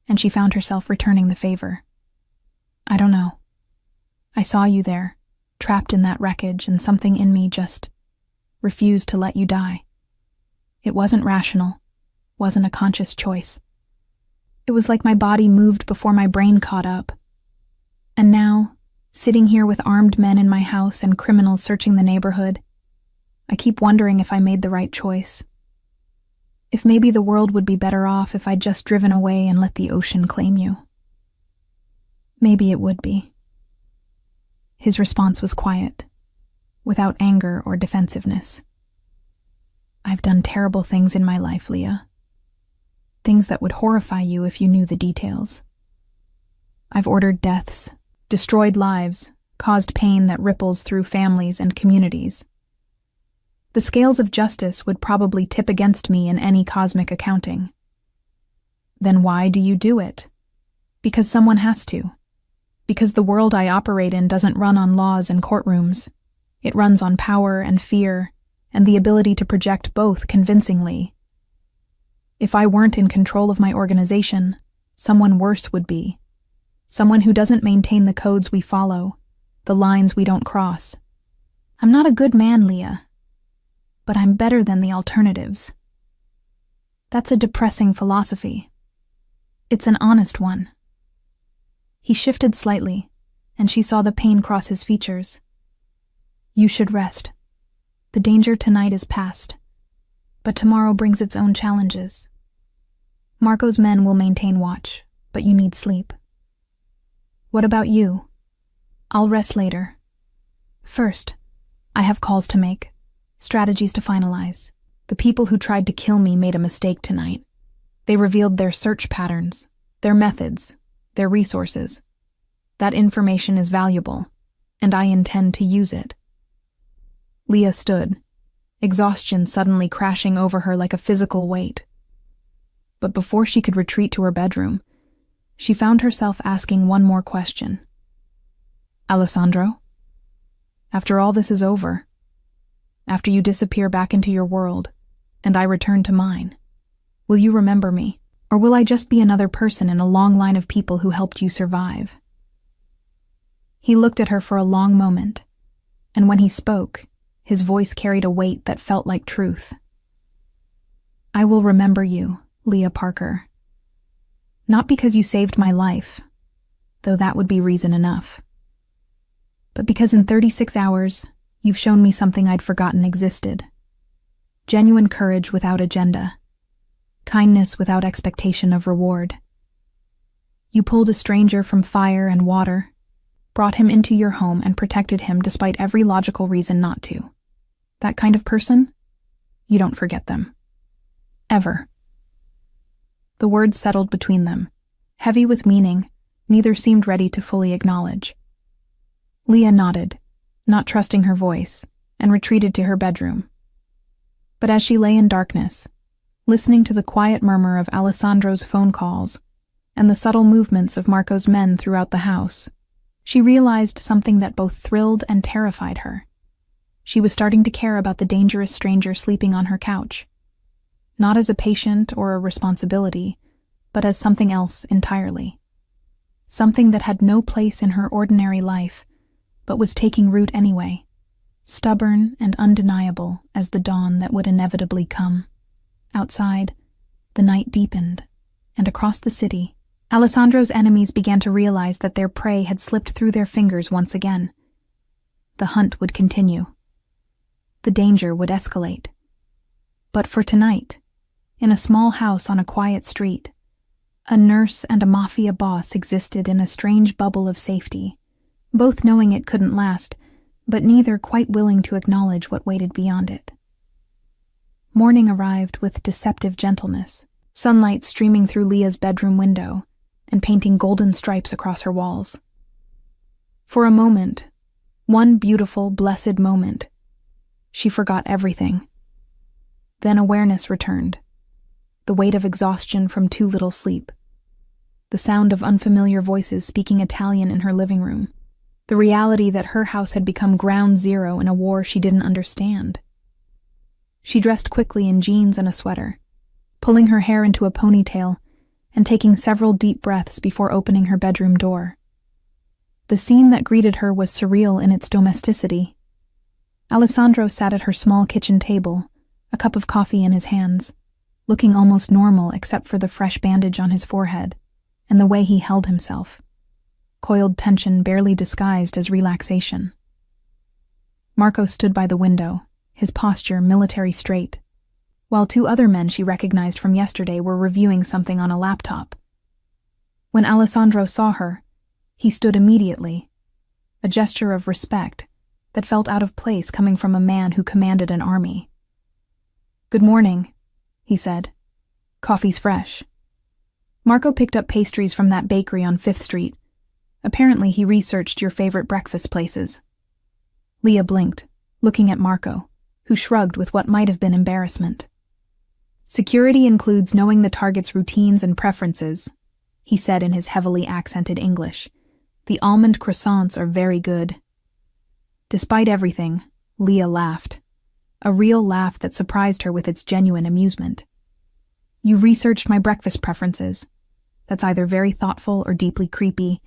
and she found herself returning the favor. "I don't know. I saw you there, trapped in that wreckage, and something in me just refused to let you die. It wasn't rational, wasn't a conscious choice. It was like my body moved before my brain caught up. And now, sitting here with armed men in my house and criminals searching the neighborhood, I keep wondering if I made the right choice. If maybe the world would be better off if I'd just driven away and let the ocean claim you. Maybe it would be." His response was quiet, without anger or defensiveness. "I've done terrible things in my life, Leah. Things that would horrify you if you knew the details. I've ordered deaths, destroyed lives, caused pain that ripples through families and communities. The scales of justice would probably tip against me in any cosmic accounting. Then why do you do it? Because someone has to. Because the world I operate in doesn't run on laws and courtrooms. It runs on power and fear, and the ability to project both convincingly. If I weren't in control of my organization, someone worse would be. Someone who doesn't maintain the codes we follow, the lines we don't cross. I'm not a good man, Leah, but I'm better than the alternatives. That's a depressing philosophy. It's an honest one." He shifted slightly, and she saw the pain cross his features. "You should rest. The danger tonight is past, but tomorrow brings its own challenges. Marco's men will maintain watch, but you need sleep. What about you? I'll rest later. First, I have calls to make, strategies to finalize. The people who tried to kill me made a mistake tonight. They revealed their search patterns, their methods, their resources. That information is valuable, and I intend to use it." Leah stood, exhaustion suddenly crashing over her like a physical weight. But before she could retreat to her bedroom, she found herself asking one more question. "Alessandro, after all this is over, after you disappear back into your world, and I return to mine, will you remember me, or will I just be another person in a long line of people who helped you survive?" He looked at her for a long moment, and when he spoke, his voice carried a weight that felt like truth. "I will remember you, Leah Parker. Not because you saved my life, though that would be reason enough, but because in 36 hours, you've shown me something I'd forgotten existed. Genuine courage without agenda. Kindness without expectation of reward. You pulled a stranger from fire and water, brought him into your home and protected him despite every logical reason not to. That kind of person? You don't forget them. Ever." The words settled between them, heavy with meaning neither seemed ready to fully acknowledge. Leah nodded, not trusting her voice, and retreated to her bedroom. But as she lay in darkness, listening to the quiet murmur of Alessandro's phone calls and the subtle movements of Marco's men throughout the house, she realized something that both thrilled and terrified her. She was starting to care about the dangerous stranger sleeping on her couch, not as a patient or a responsibility, but as something else entirely. Something that had no place in her ordinary life, but was taking root anyway, stubborn and undeniable as the dawn that would inevitably come. Outside, the night deepened, and across the city, Alessandro's enemies began to realize that their prey had slipped through their fingers once again. The hunt would continue. The danger would escalate. But for tonight, in a small house on a quiet street, a nurse and a Mafia boss existed in a strange bubble of safety, both knowing it couldn't last, but neither quite willing to acknowledge what waited beyond it. Morning arrived with deceptive gentleness, sunlight streaming through Leah's bedroom window and painting golden stripes across her walls. For a moment, one beautiful, blessed moment, she forgot everything. Then awareness returned, the weight of exhaustion from too little sleep, the sound of unfamiliar voices speaking Italian in her living room, the reality that her house had become ground zero in a war she didn't understand. She dressed quickly in jeans and a sweater, pulling her hair into a ponytail and taking several deep breaths before opening her bedroom door. The scene that greeted her was surreal in its domesticity. Alessandro sat at her small kitchen table, a cup of coffee in his hands, looking almost normal except for the fresh bandage on his forehead and the way he held himself, coiled tension barely disguised as relaxation. Marco stood by the window, his posture military straight, while two other men she recognized from yesterday were reviewing something on a laptop. When Alessandro saw her, he stood immediately, a gesture of respect that felt out of place coming from a man who commanded an army. "Good morning," he said. "Coffee's fresh." Marco picked up pastries from that bakery on 5th Street. Apparently he researched your favorite breakfast places. Leah blinked, looking at Marco, who shrugged with what might have been embarrassment. "Security includes knowing the target's routines and preferences," he said in his heavily accented English. "The almond croissants are very good." Despite everything, Leah laughed, a real laugh that surprised her with its genuine amusement. "You researched my breakfast preferences. That's either very thoughtful or deeply creepy,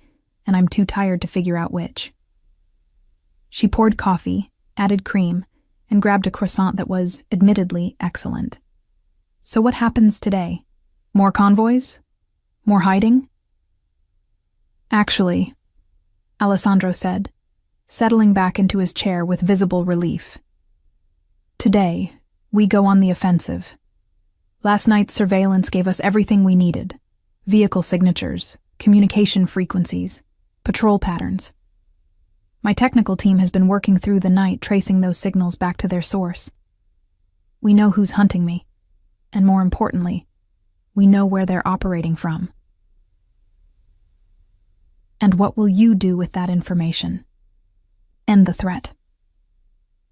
and I'm too tired to figure out which." She poured coffee, added cream, and grabbed a croissant that was, admittedly, excellent. "So what happens today? More convoys? More hiding?" "Actually," Alessandro said, settling back into his chair with visible relief. "Today, we go on the offensive. Last night's surveillance gave us everything we needed: vehicle signatures, communication frequencies, patrol patterns. My technical team has been working through the night tracing those signals back to their source. We know who's hunting me, and more importantly, we know where they're operating from. And what will you do with that information? End the threat."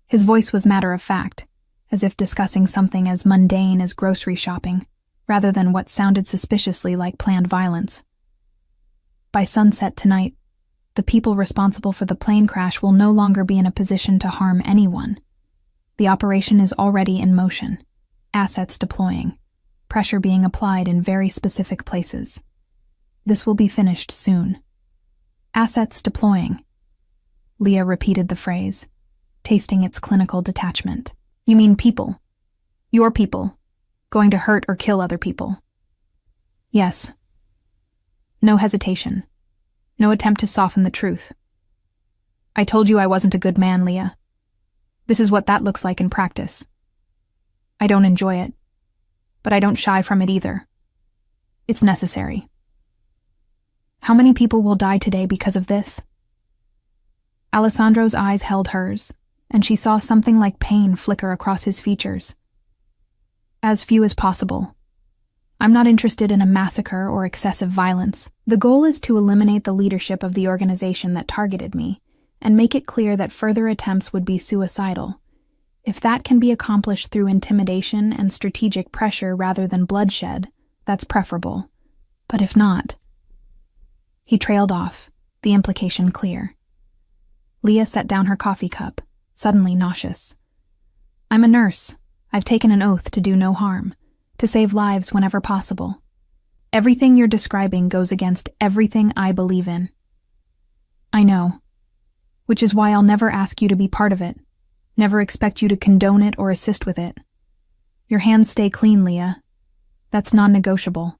His voice was matter-of-fact, as if discussing something as mundane as grocery shopping, rather than what sounded suspiciously like planned violence. "By sunset tonight, the people responsible for the plane crash will no longer be in a position to harm anyone. The operation is already in motion, assets deploying, pressure being applied in very specific places. This will be finished soon. Assets deploying, Leah repeated the phrase, tasting its clinical detachment. You mean people? Your people, going to hurt or kill other people? Yes. No hesitation. No attempt to soften the truth. I told you I wasn't a good man, Leah. This is what that looks like in practice. I don't enjoy it, but I don't shy from it either. It's necessary. How many people will die today because of this? Alessandro's eyes held hers, and she saw something like pain flicker across his features. As few as possible. I'm not interested in a massacre or excessive violence. The goal is to eliminate the leadership of the organization that targeted me and make it clear that further attempts would be suicidal. If that can be accomplished through intimidation and strategic pressure rather than bloodshed, that's preferable. But if not... He trailed off, the implication clear. Leah set down her coffee cup, suddenly nauseous. I'm a nurse. I've taken an oath to do no harm, to save lives whenever possible. Everything you're describing goes against everything I believe in. I know, which is why I'll never ask you to be part of it, never expect you to condone it or assist with it. Your hands stay clean, Leah. That's non-negotiable.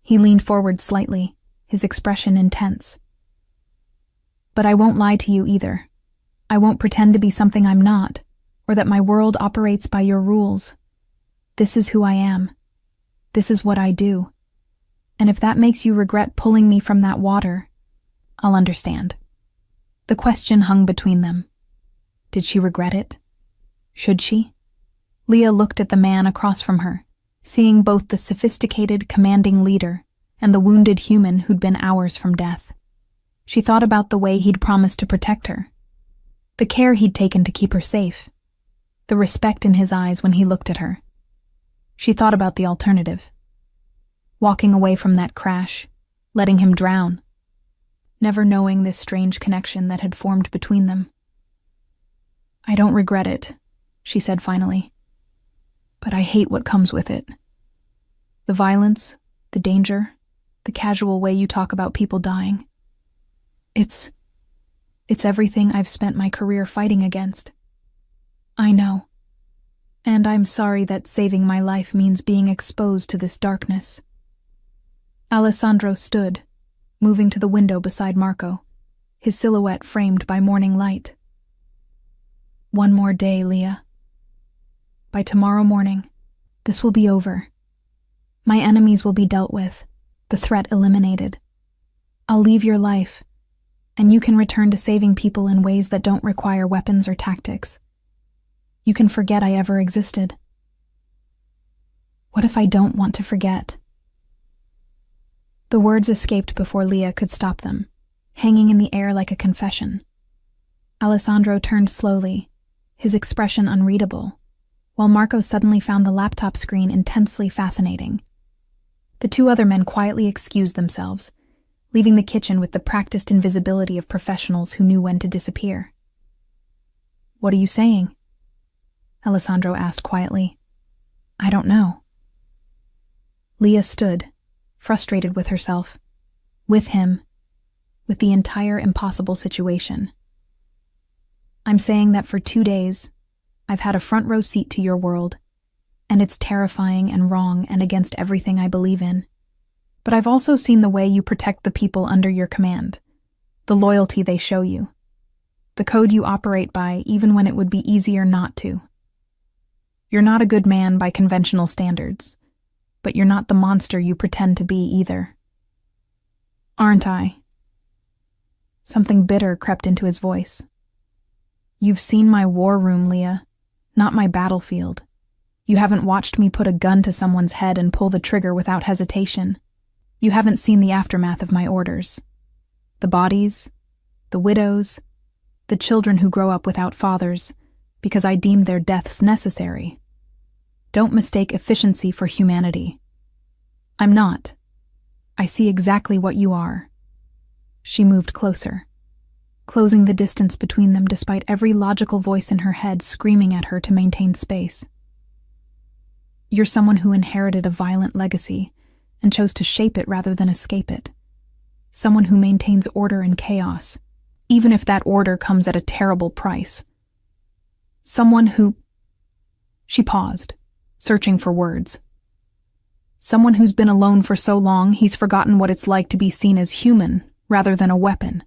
He leaned forward slightly, his expression intense. But I won't lie to you either. I won't pretend to be something I'm not, or that my world operates by your rules. This is who I am. This is what I do. And if that makes you regret pulling me from that water, I'll understand. The question hung between them. Did she regret it? Should she? Leah looked at the man across from her, seeing both the sophisticated, commanding leader and the wounded human who'd been hours from death. She thought about the way he'd promised to protect her, the care he'd taken to keep her safe, the respect in his eyes when he looked at her. She thought about the alternative. Walking away from that crash, letting him drown, never knowing this strange connection that had formed between them. I don't regret it, she said finally, but I hate what comes with it. The violence, the danger, the casual way you talk about people dying. It's everything I've spent my career fighting against. I know. And I'm sorry that saving my life means being exposed to this darkness. Alessandro stood, moving to the window beside Marco, his silhouette framed by morning light. One more day, Leah. By tomorrow morning, this will be over. My enemies will be dealt with, the threat eliminated. I'll leave your life, and you can return to saving people in ways that don't require weapons or tactics. You can forget I ever existed. What if I don't want to forget? The words escaped before Leah could stop them, hanging in the air like a confession. Alessandro turned slowly, his expression unreadable, while Marco suddenly found the laptop screen intensely fascinating. The two other men quietly excused themselves, leaving the kitchen with the practiced invisibility of professionals who knew when to disappear. What are you saying? Alessandro asked quietly. I don't know. Leah stood, frustrated with herself, with him, with the entire impossible situation. I'm saying that for 2 days, I've had a front row seat to your world, and it's terrifying and wrong and against everything I believe in. But I've also seen the way you protect the people under your command, the loyalty they show you, the code you operate by even when it would be easier not to. You're not a good man by conventional standards, but you're not the monster you pretend to be either. Aren't I? Something bitter crept into his voice. You've seen my war room, Leah, not my battlefield. You haven't watched me put a gun to someone's head and pull the trigger without hesitation. You haven't seen the aftermath of my orders. The bodies, the widows, the children who grow up without fathers, because I deemed their deaths necessary. Don't mistake efficiency for humanity. I'm not. I see exactly what you are. She moved closer, closing the distance between them despite every logical voice in her head screaming at her to maintain space. You're someone who inherited a violent legacy and chose to shape it rather than escape it. Someone who maintains order in chaos, even if that order comes at a terrible price. Someone who... She paused, searching for words. Someone who's been alone for so long he's forgotten what it's like to be seen as human rather than a weapon.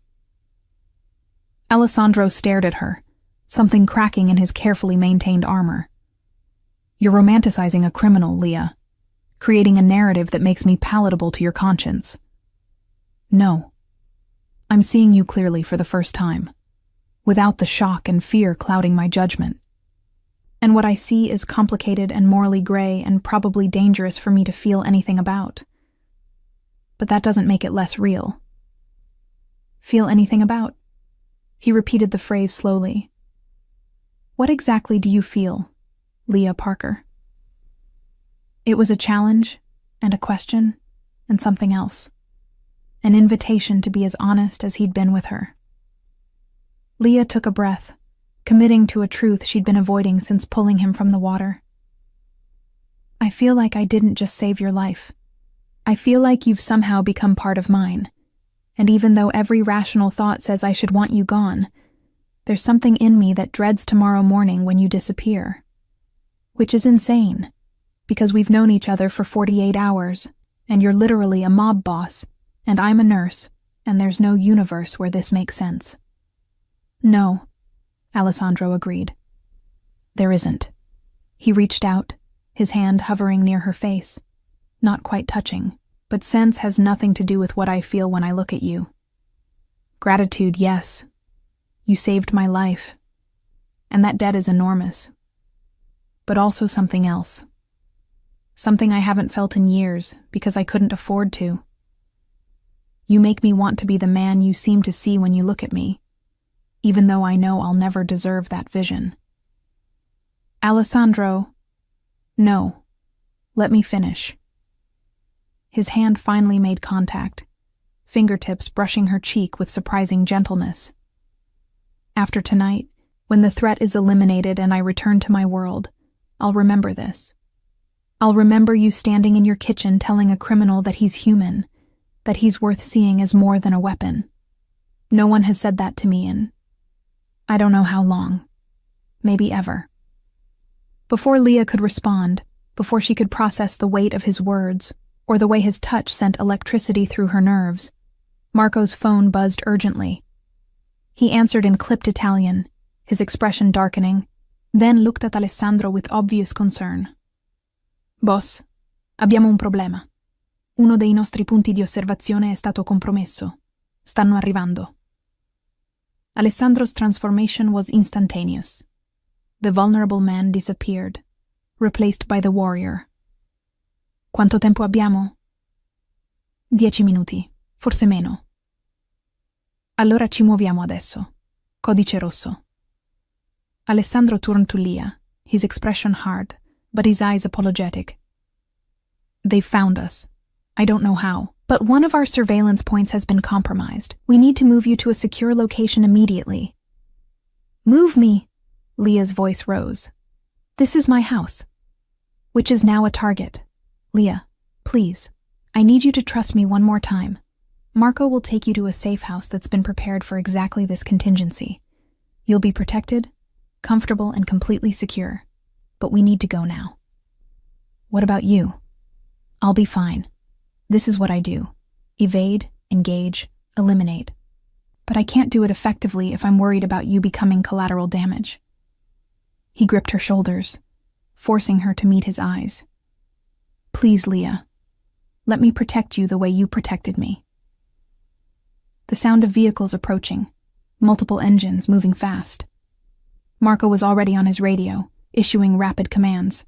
Alessandro stared at her, something cracking in his carefully maintained armor. You're romanticizing a criminal, Leah, creating a narrative that makes me palatable to your conscience. No. I'm seeing you clearly for the first time, without the shock and fear clouding my judgment. And what I see is complicated and morally gray and probably dangerous for me to feel anything about. But that doesn't make it less real. Feel anything about? He repeated the phrase slowly. What exactly do you feel, Leah Parker? It was a challenge, and a question, and something else. An invitation to be as honest as he'd been with her. Leah took a breath, committing to a truth she'd been avoiding since pulling him from the water. I feel like I didn't just save your life. I feel like you've somehow become part of mine. And even though every rational thought says I should want you gone, there's something in me that dreads tomorrow morning when you disappear. Which is insane, because we've known each other for 48 hours, and you're literally a mob boss, and I'm a nurse, and there's no universe where this makes sense. No, Alessandro agreed. There isn't. He reached out, his hand hovering near her face, not quite touching, but sense has nothing to do with what I feel when I look at you. Gratitude, yes. You saved my life, and that debt is enormous. But also something else. Something I haven't felt in years because I couldn't afford to. You make me want to be the man you seem to see when you look at me, even though I know I'll never deserve that vision. Alessandro, no. Let me finish. His hand finally made contact, fingertips brushing her cheek with surprising gentleness. After tonight, when the threat is eliminated and I return to my world, I'll remember this. I'll remember you standing in your kitchen telling a criminal that he's human, that he's worth seeing as more than a weapon. No one has said that to me in I don't know how long. Maybe ever. Before Leah could respond, before she could process the weight of his words, or the way his touch sent electricity through her nerves, Marco's phone buzzed urgently. He answered in clipped Italian, his expression darkening, then looked at Alessandro with obvious concern. Boss, abbiamo un problema. Uno dei nostri punti di osservazione è stato compromesso. Stanno arrivando. Alessandro's transformation was instantaneous. The vulnerable man disappeared, replaced by the warrior. Quanto tempo abbiamo? 10 minuti, forse meno. Allora ci muoviamo adesso. Codice rosso. Alessandro turned to Leah, his expression hard, but his eyes apologetic. They've found us. I don't know how, but one of our surveillance points has been compromised. We need to move you to a secure location immediately. Move me, Leah's voice rose. This is my house, which is now a target. Leah, please, I need you to trust me one more time. Marco will take you to a safe house that's been prepared for exactly this contingency. You'll be protected, comfortable, and completely secure. But we need to go now. What about you? I'll be fine. This is what I do. Evade, engage, eliminate. But I can't do it effectively if I'm worried about you becoming collateral damage. He gripped her shoulders, forcing her to meet his eyes. Please, Leah, let me protect you the way you protected me. The sound of vehicles approaching, multiple engines moving fast. Marco was already on his radio, issuing rapid commands.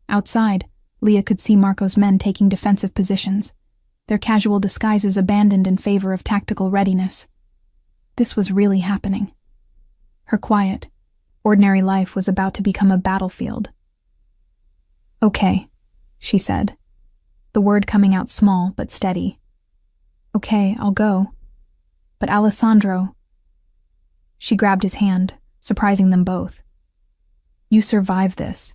Outside, Leah could see Marco's men taking defensive positions, their casual disguises abandoned in favor of tactical readiness. This was really happening. Her quiet, ordinary life was about to become a battlefield. Okay, she said, the word coming out small but steady. Okay, I'll go. But Alessandro... She grabbed his hand, surprising them both. You survived this.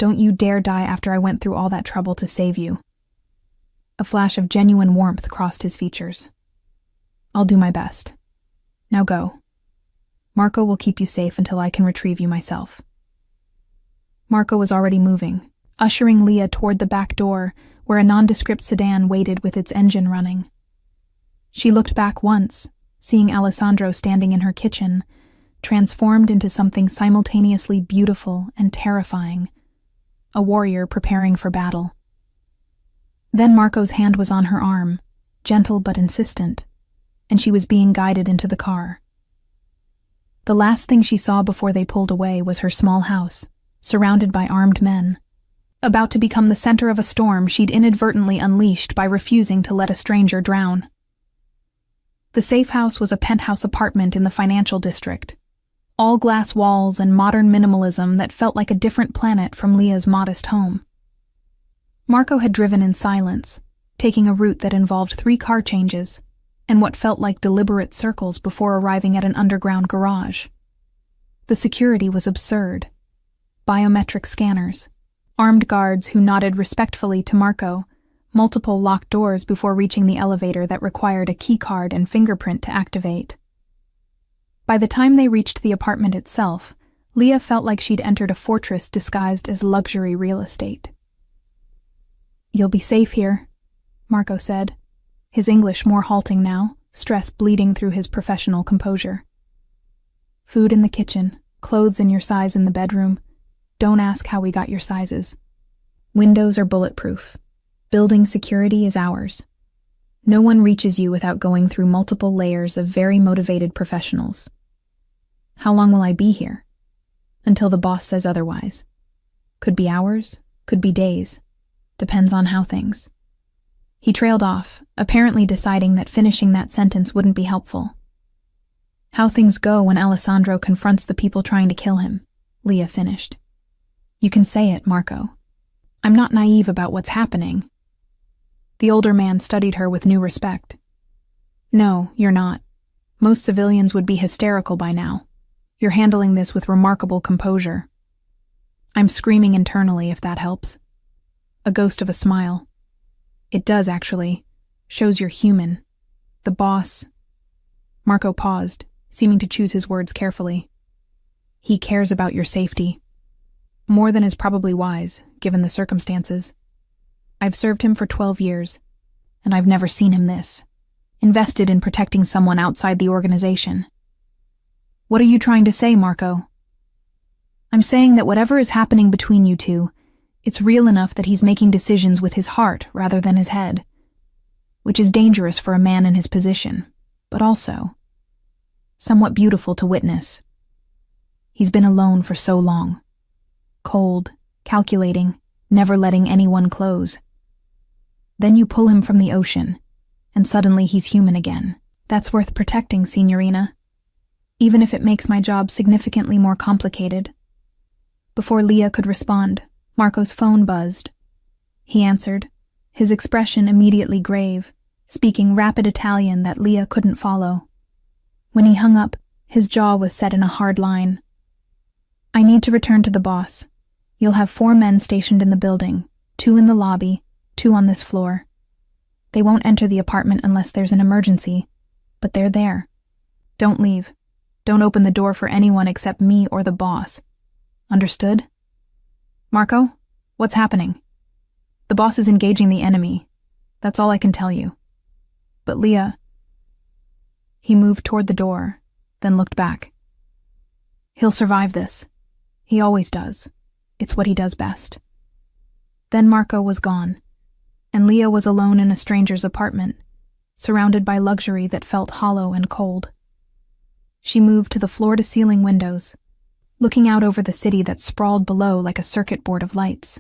Don't you dare die after I went through all that trouble to save you. A flash of genuine warmth crossed his features. I'll do my best. Now go. Marco will keep you safe until I can retrieve you myself." Marco was already moving, ushering Leah toward the back door where a nondescript sedan waited with its engine running. She looked back once, seeing Alessandro standing in her kitchen, transformed into something simultaneously beautiful and terrifying, a warrior preparing for battle. Then Marco's hand was on her arm, gentle but insistent, and she was being guided into the car. The last thing she saw before they pulled away was her small house, surrounded by armed men, about to become the center of a storm she'd inadvertently unleashed by refusing to let a stranger drown. The safe house was a penthouse apartment in the financial district, all glass walls and modern minimalism that felt like a different planet from Leah's modest home. Marco had driven in silence, taking a route that involved 3 car changes and what felt like deliberate circles before arriving at an underground garage. The security was absurd. Biometric scanners, armed guards who nodded respectfully to Marco, multiple locked doors before reaching the elevator that required a keycard and fingerprint to activate. By the time they reached the apartment itself, Leah felt like she'd entered a fortress disguised as luxury real estate. "You'll be safe here," Marco said, his English more halting now, stress bleeding through his professional composure. "Food in the kitchen, clothes in your size in the bedroom. Don't ask how we got your sizes. Windows are bulletproof. Building security is ours. No one reaches you without going through multiple layers of very motivated professionals. How long will I be here? Until the boss says otherwise. Could be hours, could be days. Depends on how things." He trailed off, apparently deciding that finishing that sentence wouldn't be helpful. "How things go when Alessandro confronts the people trying to kill him," Leah finished. "You can say it, Marco. I'm not naive about what's happening." The older man studied her with new respect. "No, you're not. Most civilians would be hysterical by now. You're handling this with remarkable composure." I'm screaming internally, if that helps. A ghost of a smile. "It does, actually. Shows you're human. The boss..." Marco paused, seeming to choose his words carefully. "He cares about your safety. More than is probably wise, given the circumstances. I've served him for 12 years, and I've never seen him this, invested in protecting someone outside the organization." "What are you trying to say, Marco?" "I'm saying that whatever is happening between you two, it's real enough that he's making decisions with his heart rather than his head, which is dangerous for a man in his position, but also somewhat beautiful to witness. He's been alone for so long. Cold, calculating, never letting anyone close. Then you pull him from the ocean, and suddenly he's human again. That's worth protecting, Signorina. Even if it makes my job significantly more complicated." Before Leah could respond, Marco's phone buzzed. He answered, his expression immediately grave, speaking rapid Italian that Leah couldn't follow. When he hung up, his jaw was set in a hard line. "I need to return to the boss. You'll have 4 men stationed in the building, 2 in the lobby, 2 on this floor. They won't enter the apartment unless there's an emergency, but they're there. Don't leave. Don't open the door for anyone except me or the boss. Understood? Marco, what's happening?" "The boss is engaging the enemy. That's all I can tell you." "But Leah..." He moved toward the door, then looked back. "He'll survive this. He always does. It's what he does best." Then Marco was gone, and Leah was alone in a stranger's apartment, surrounded by luxury that felt hollow and cold. She moved to the floor-to-ceiling windows, looking out over the city that sprawled below like a circuit board of lights.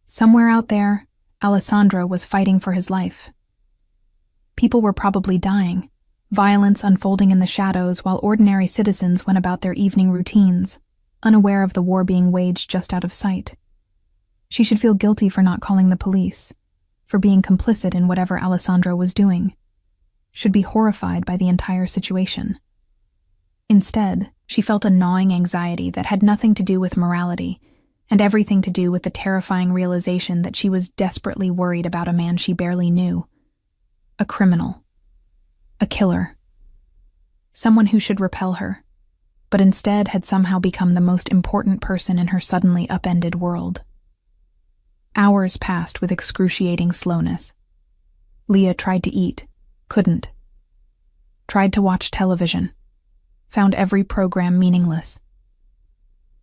Somewhere out there, Alessandro was fighting for his life. People were probably dying, violence unfolding in the shadows while ordinary citizens went about their evening routines, unaware of the war being waged just out of sight. She should feel guilty for not calling the police, for being complicit in whatever Alessandro was doing. Should be horrified by the entire situation. Instead, she felt a gnawing anxiety that had nothing to do with morality, and everything to do with the terrifying realization that she was desperately worried about a man she barely knew. A criminal. A killer. someone who should repel her, but instead had somehow become the most important person in her suddenly upended world. Hours passed with excruciating slowness. Leah tried to eat, couldn't. Tried to watch television, found every program meaningless.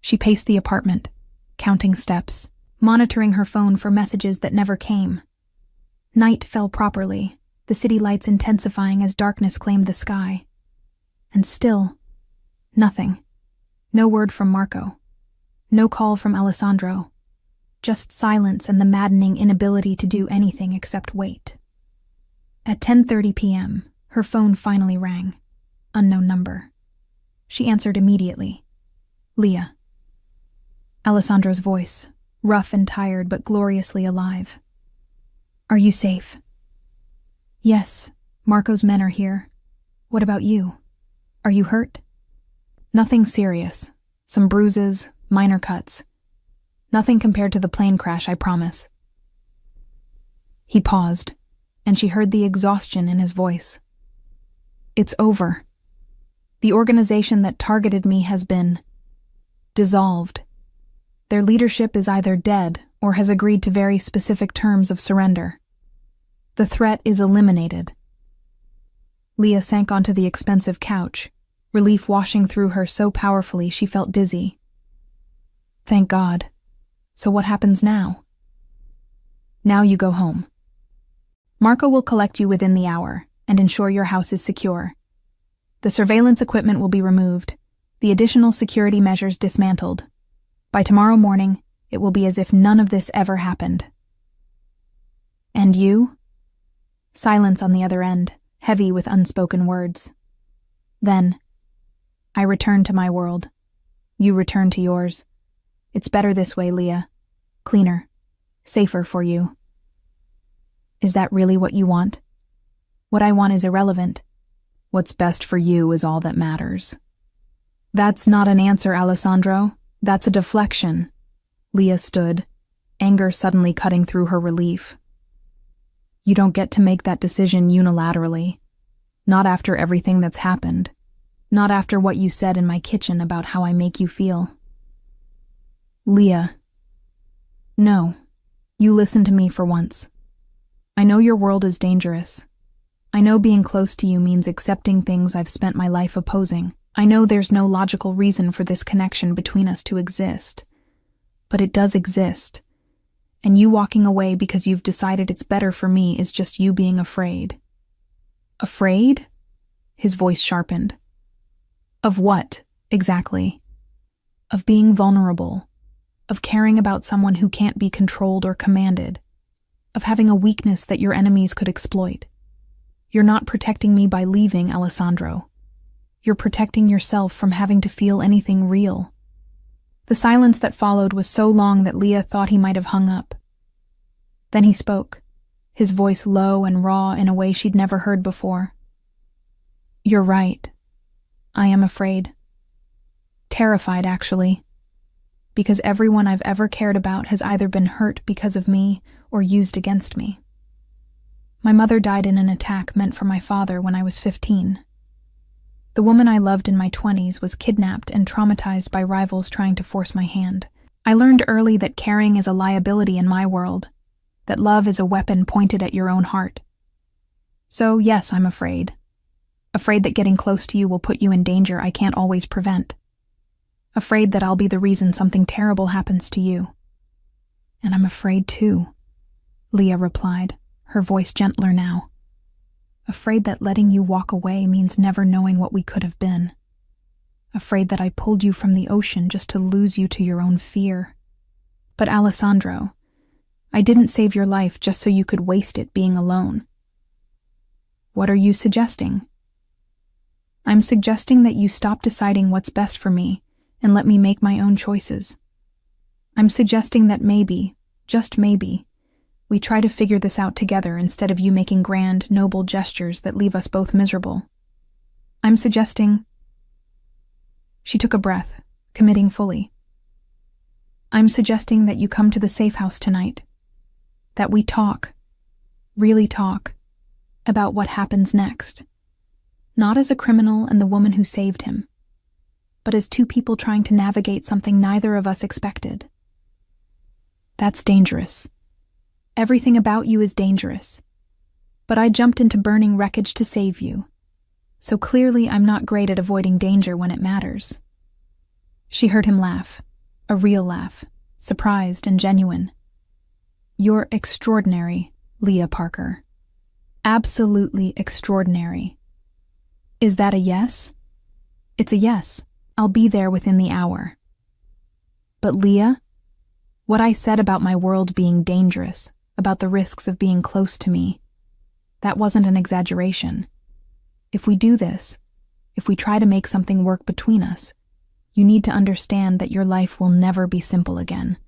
She paced the apartment, counting steps, monitoring her phone for messages that never came. Night fell properly, the city lights intensifying as darkness claimed the sky. And still, nothing. No word from Marco. No call from Alessandro. Just silence and the maddening inability to do anything except wait. At 10:30 p.m., her phone finally rang. Unknown number. She answered immediately. Leah. Alessandro's voice, rough and tired but gloriously alive. Are you safe? Yes, Marco's men are here. What about you? Are you hurt? Nothing serious. Some bruises, minor cuts. Nothing compared to the plane crash, I promise. He paused, and she heard the exhaustion in his voice. It's over. The organization that targeted me has been dissolved. Their leadership is either dead or has agreed to very specific terms of surrender. The threat is eliminated. Leah sank onto the expensive couch, relief washing through her so powerfully she felt dizzy. Thank God. So what happens now? Now you go home. Marco will collect you within the hour and ensure your house is secure. The surveillance equipment will be removed, the additional security measures dismantled. By tomorrow morning, it will be as if none of this ever happened. And you? Silence on the other end, heavy with unspoken words. Then, I return to my world. You return to yours. It's better this way, Leah. Cleaner. Safer for you. Is that really what you want? What I want is irrelevant. What's best for you is all that matters. That's not an answer, Alessandro. That's a deflection. Leah stood, anger suddenly cutting through her relief. You don't get to make that decision unilaterally. Not after everything that's happened. Not after what you said in my kitchen about how I make you feel. Leah. No. You listen to me for once. I know your world is dangerous. I know being close to you means accepting things I've spent my life opposing. I know there's no logical reason for this connection between us to exist. But it does exist. And you walking away because you've decided it's better for me is just you being afraid. Afraid? His voice sharpened. Of what, exactly? Of being vulnerable. Of caring about someone who can't be controlled or commanded. Of having a weakness that your enemies could exploit. You're not protecting me by leaving, Alessandro. You're protecting yourself from having to feel anything real. The silence that followed was so long that Leah thought he might have hung up. Then he spoke, his voice low and raw in a way she'd never heard before. You're right. I am afraid. Terrified, actually. Because everyone I've ever cared about has either been hurt because of me or used against me. My mother died in an attack meant for my father when I was 15. The woman I loved in my 20s was kidnapped and traumatized by rivals trying to force my hand. I learned early that caring is a liability in my world, that love is a weapon pointed at your own heart. So yes, I'm afraid. Afraid that getting close to you will put you in danger I can't always prevent. Afraid that I'll be the reason something terrible happens to you. And I'm afraid too, Leah replied, her voice gentler now. Afraid that letting you walk away means never knowing what we could have been. Afraid that I pulled you from the ocean just to lose you to your own fear. But Alessandro, I didn't save your life just so you could waste it being alone. What are you suggesting? I'm suggesting that you stop deciding what's best for me and let me make my own choices. I'm suggesting that maybe, just maybe, we try to figure this out together instead of you making grand, noble gestures that leave us both miserable. I'm suggesting... She took a breath, committing fully. I'm suggesting that you come to the safe house tonight. That we talk, really talk, about what happens next. Not as a criminal and the woman who saved him, but as two people trying to navigate something neither of us expected. That's dangerous. Everything about you is dangerous. But I jumped into burning wreckage to save you. So clearly I'm not great at avoiding danger when it matters. She heard him laugh, a real laugh, surprised and genuine. You're extraordinary, Leah Parker. Absolutely extraordinary. Is that a yes? It's a yes. I'll be there within the hour. But Leah, what I said about my world being dangerous, about the risks of being close to me, that wasn't an exaggeration. If we do this, if we try to make something work between us, you need to understand that your life will never be simple again.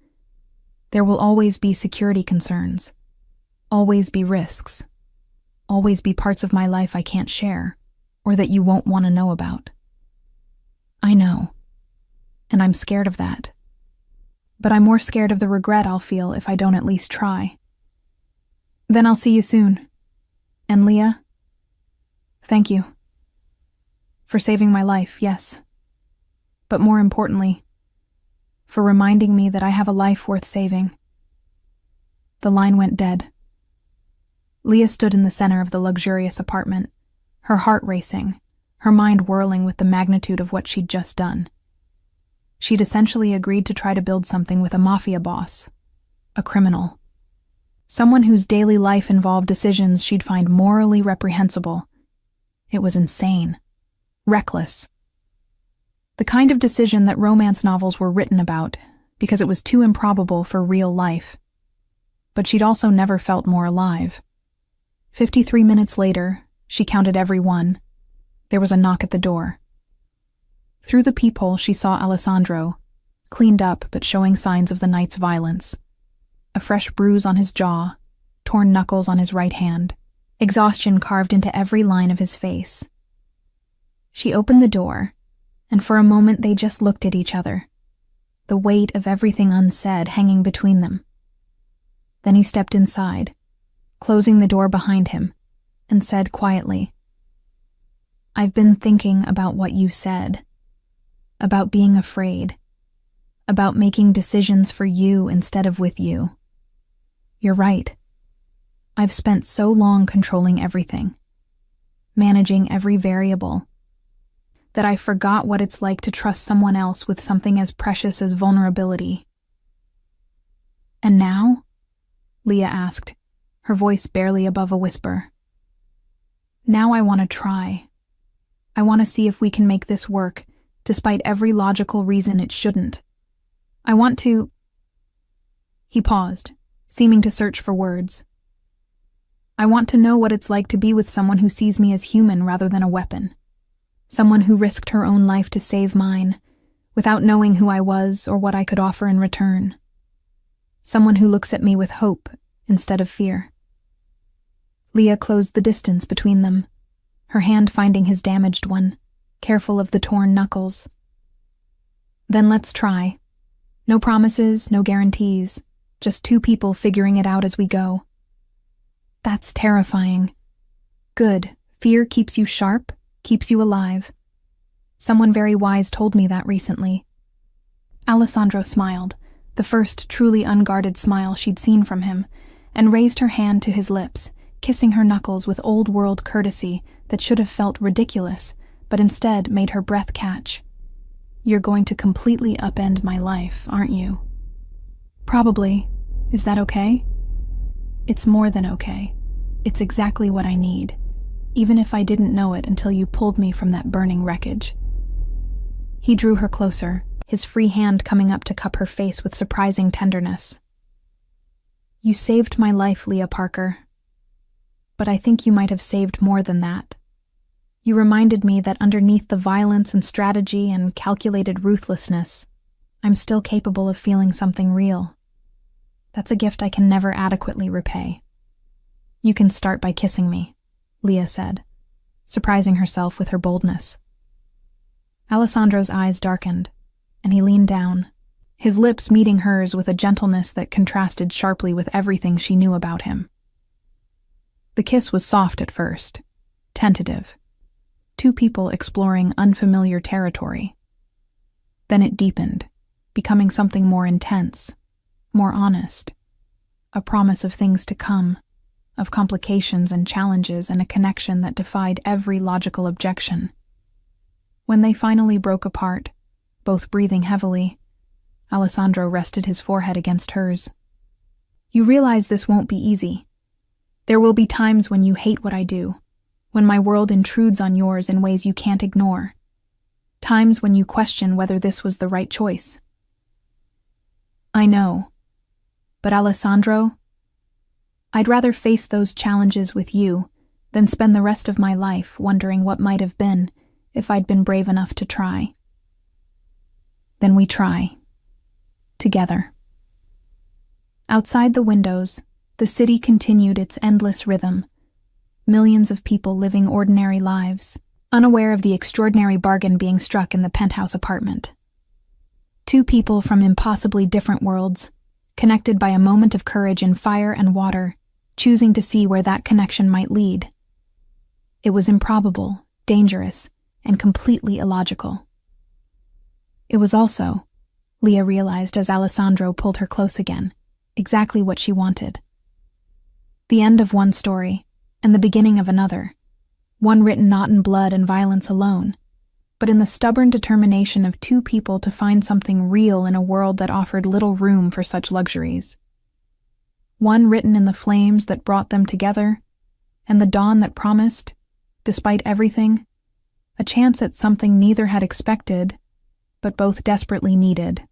There will always be security concerns, always be risks, always be parts of my life I can't share, or that you won't want to know about. I know, and I'm scared of that. But I'm more scared of the regret I'll feel if I don't at least try. Then I'll see you soon. And Leah, thank you. For saving my life, yes. But more importantly, for reminding me that I have a life worth saving. The line went dead. Leah stood in the center of the luxurious apartment, her heart racing, her mind whirling with the magnitude of what she'd just done. She'd essentially agreed to try to build something with a mafia boss, a criminal. Someone whose daily life involved decisions she'd find morally reprehensible. It was insane. Reckless. The kind of decision that romance novels were written about because it was too improbable for real life. But she'd also never felt more alive. 53 minutes later, she counted every one. There was a knock at the door. Through the peephole, she saw Alessandro, cleaned up but showing signs of the night's violence. A fresh bruise on his jaw, torn knuckles on his right hand, exhaustion carved into every line of his face. She opened the door, and for a moment they just looked at each other, the weight of everything unsaid hanging between them. Then he stepped inside, closing the door behind him, and said quietly, "I've been thinking about what you said, about being afraid, about making decisions for you instead of with you. You're right. I've spent so long controlling everything, managing every variable, that I forgot what it's like to trust someone else with something as precious as vulnerability." "And now?" Leah asked, her voice barely above a whisper. "Now I want to try. I want to see if we can make this work, despite every logical reason it shouldn't. I want to—" He paused, seeming to search for words. "I want to know what it's like to be with someone who sees me as human rather than a weapon. Someone who risked her own life to save mine, without knowing who I was or what I could offer in return. Someone who looks at me with hope instead of fear." Leah closed the distance between them, her hand finding his damaged one, careful of the torn knuckles. "Then let's try. No promises, no guarantees, just two people figuring it out as we go." "That's terrifying." "Good. Fear keeps you sharp, keeps you alive. Someone very wise told me that recently." Alessandro smiled, the first truly unguarded smile she'd seen from him, and raised her hand to his lips, kissing her knuckles with old-world courtesy that should have felt ridiculous, but instead made her breath catch. "You're going to completely upend my life, aren't you?" "Probably. Is that okay?" "It's more than okay. It's exactly what I need, even if I didn't know it until you pulled me from that burning wreckage." He drew her closer, his free hand coming up to cup her face with surprising tenderness. "You saved my life, Leah Parker. But I think you might have saved more than that. You reminded me that underneath the violence and strategy and calculated ruthlessness, I'm still capable of feeling something real. That's a gift I can never adequately repay." "You can start by kissing me," Leah said, surprising herself with her boldness. Alessandro's eyes darkened, and he leaned down, his lips meeting hers with a gentleness that contrasted sharply with everything she knew about him. The kiss was soft at first, tentative, two people exploring unfamiliar territory. Then it deepened, becoming something more intense, more honest, a promise of things to come, of complications and challenges and a connection that defied every logical objection. When they finally broke apart, both breathing heavily, Alessandro rested his forehead against hers. "You realize this won't be easy. There will be times when you hate what I do, when my world intrudes on yours in ways you can't ignore. Times when you question whether this was the right choice." "I know. But Alessandro, I'd rather face those challenges with you than spend the rest of my life wondering what might have been if I'd been brave enough to try." "Then we try. Together." Outside the windows, the city continued its endless rhythm. Millions of people living ordinary lives, unaware of the extraordinary bargain being struck in the penthouse apartment. Two people from impossibly different worlds, connected by a moment of courage in fire and water, choosing to see where that connection might lead. It was improbable, dangerous, and completely illogical. It was also, Leah realized as Alessandro pulled her close again, exactly what she wanted. The end of one story, and the beginning of another, one written not in blood and violence alone, but in the stubborn determination of two people to find something real in a world that offered little room for such luxuries. One written in the flames that brought them together, and the dawn that promised, despite everything, a chance at something neither had expected, but both desperately needed.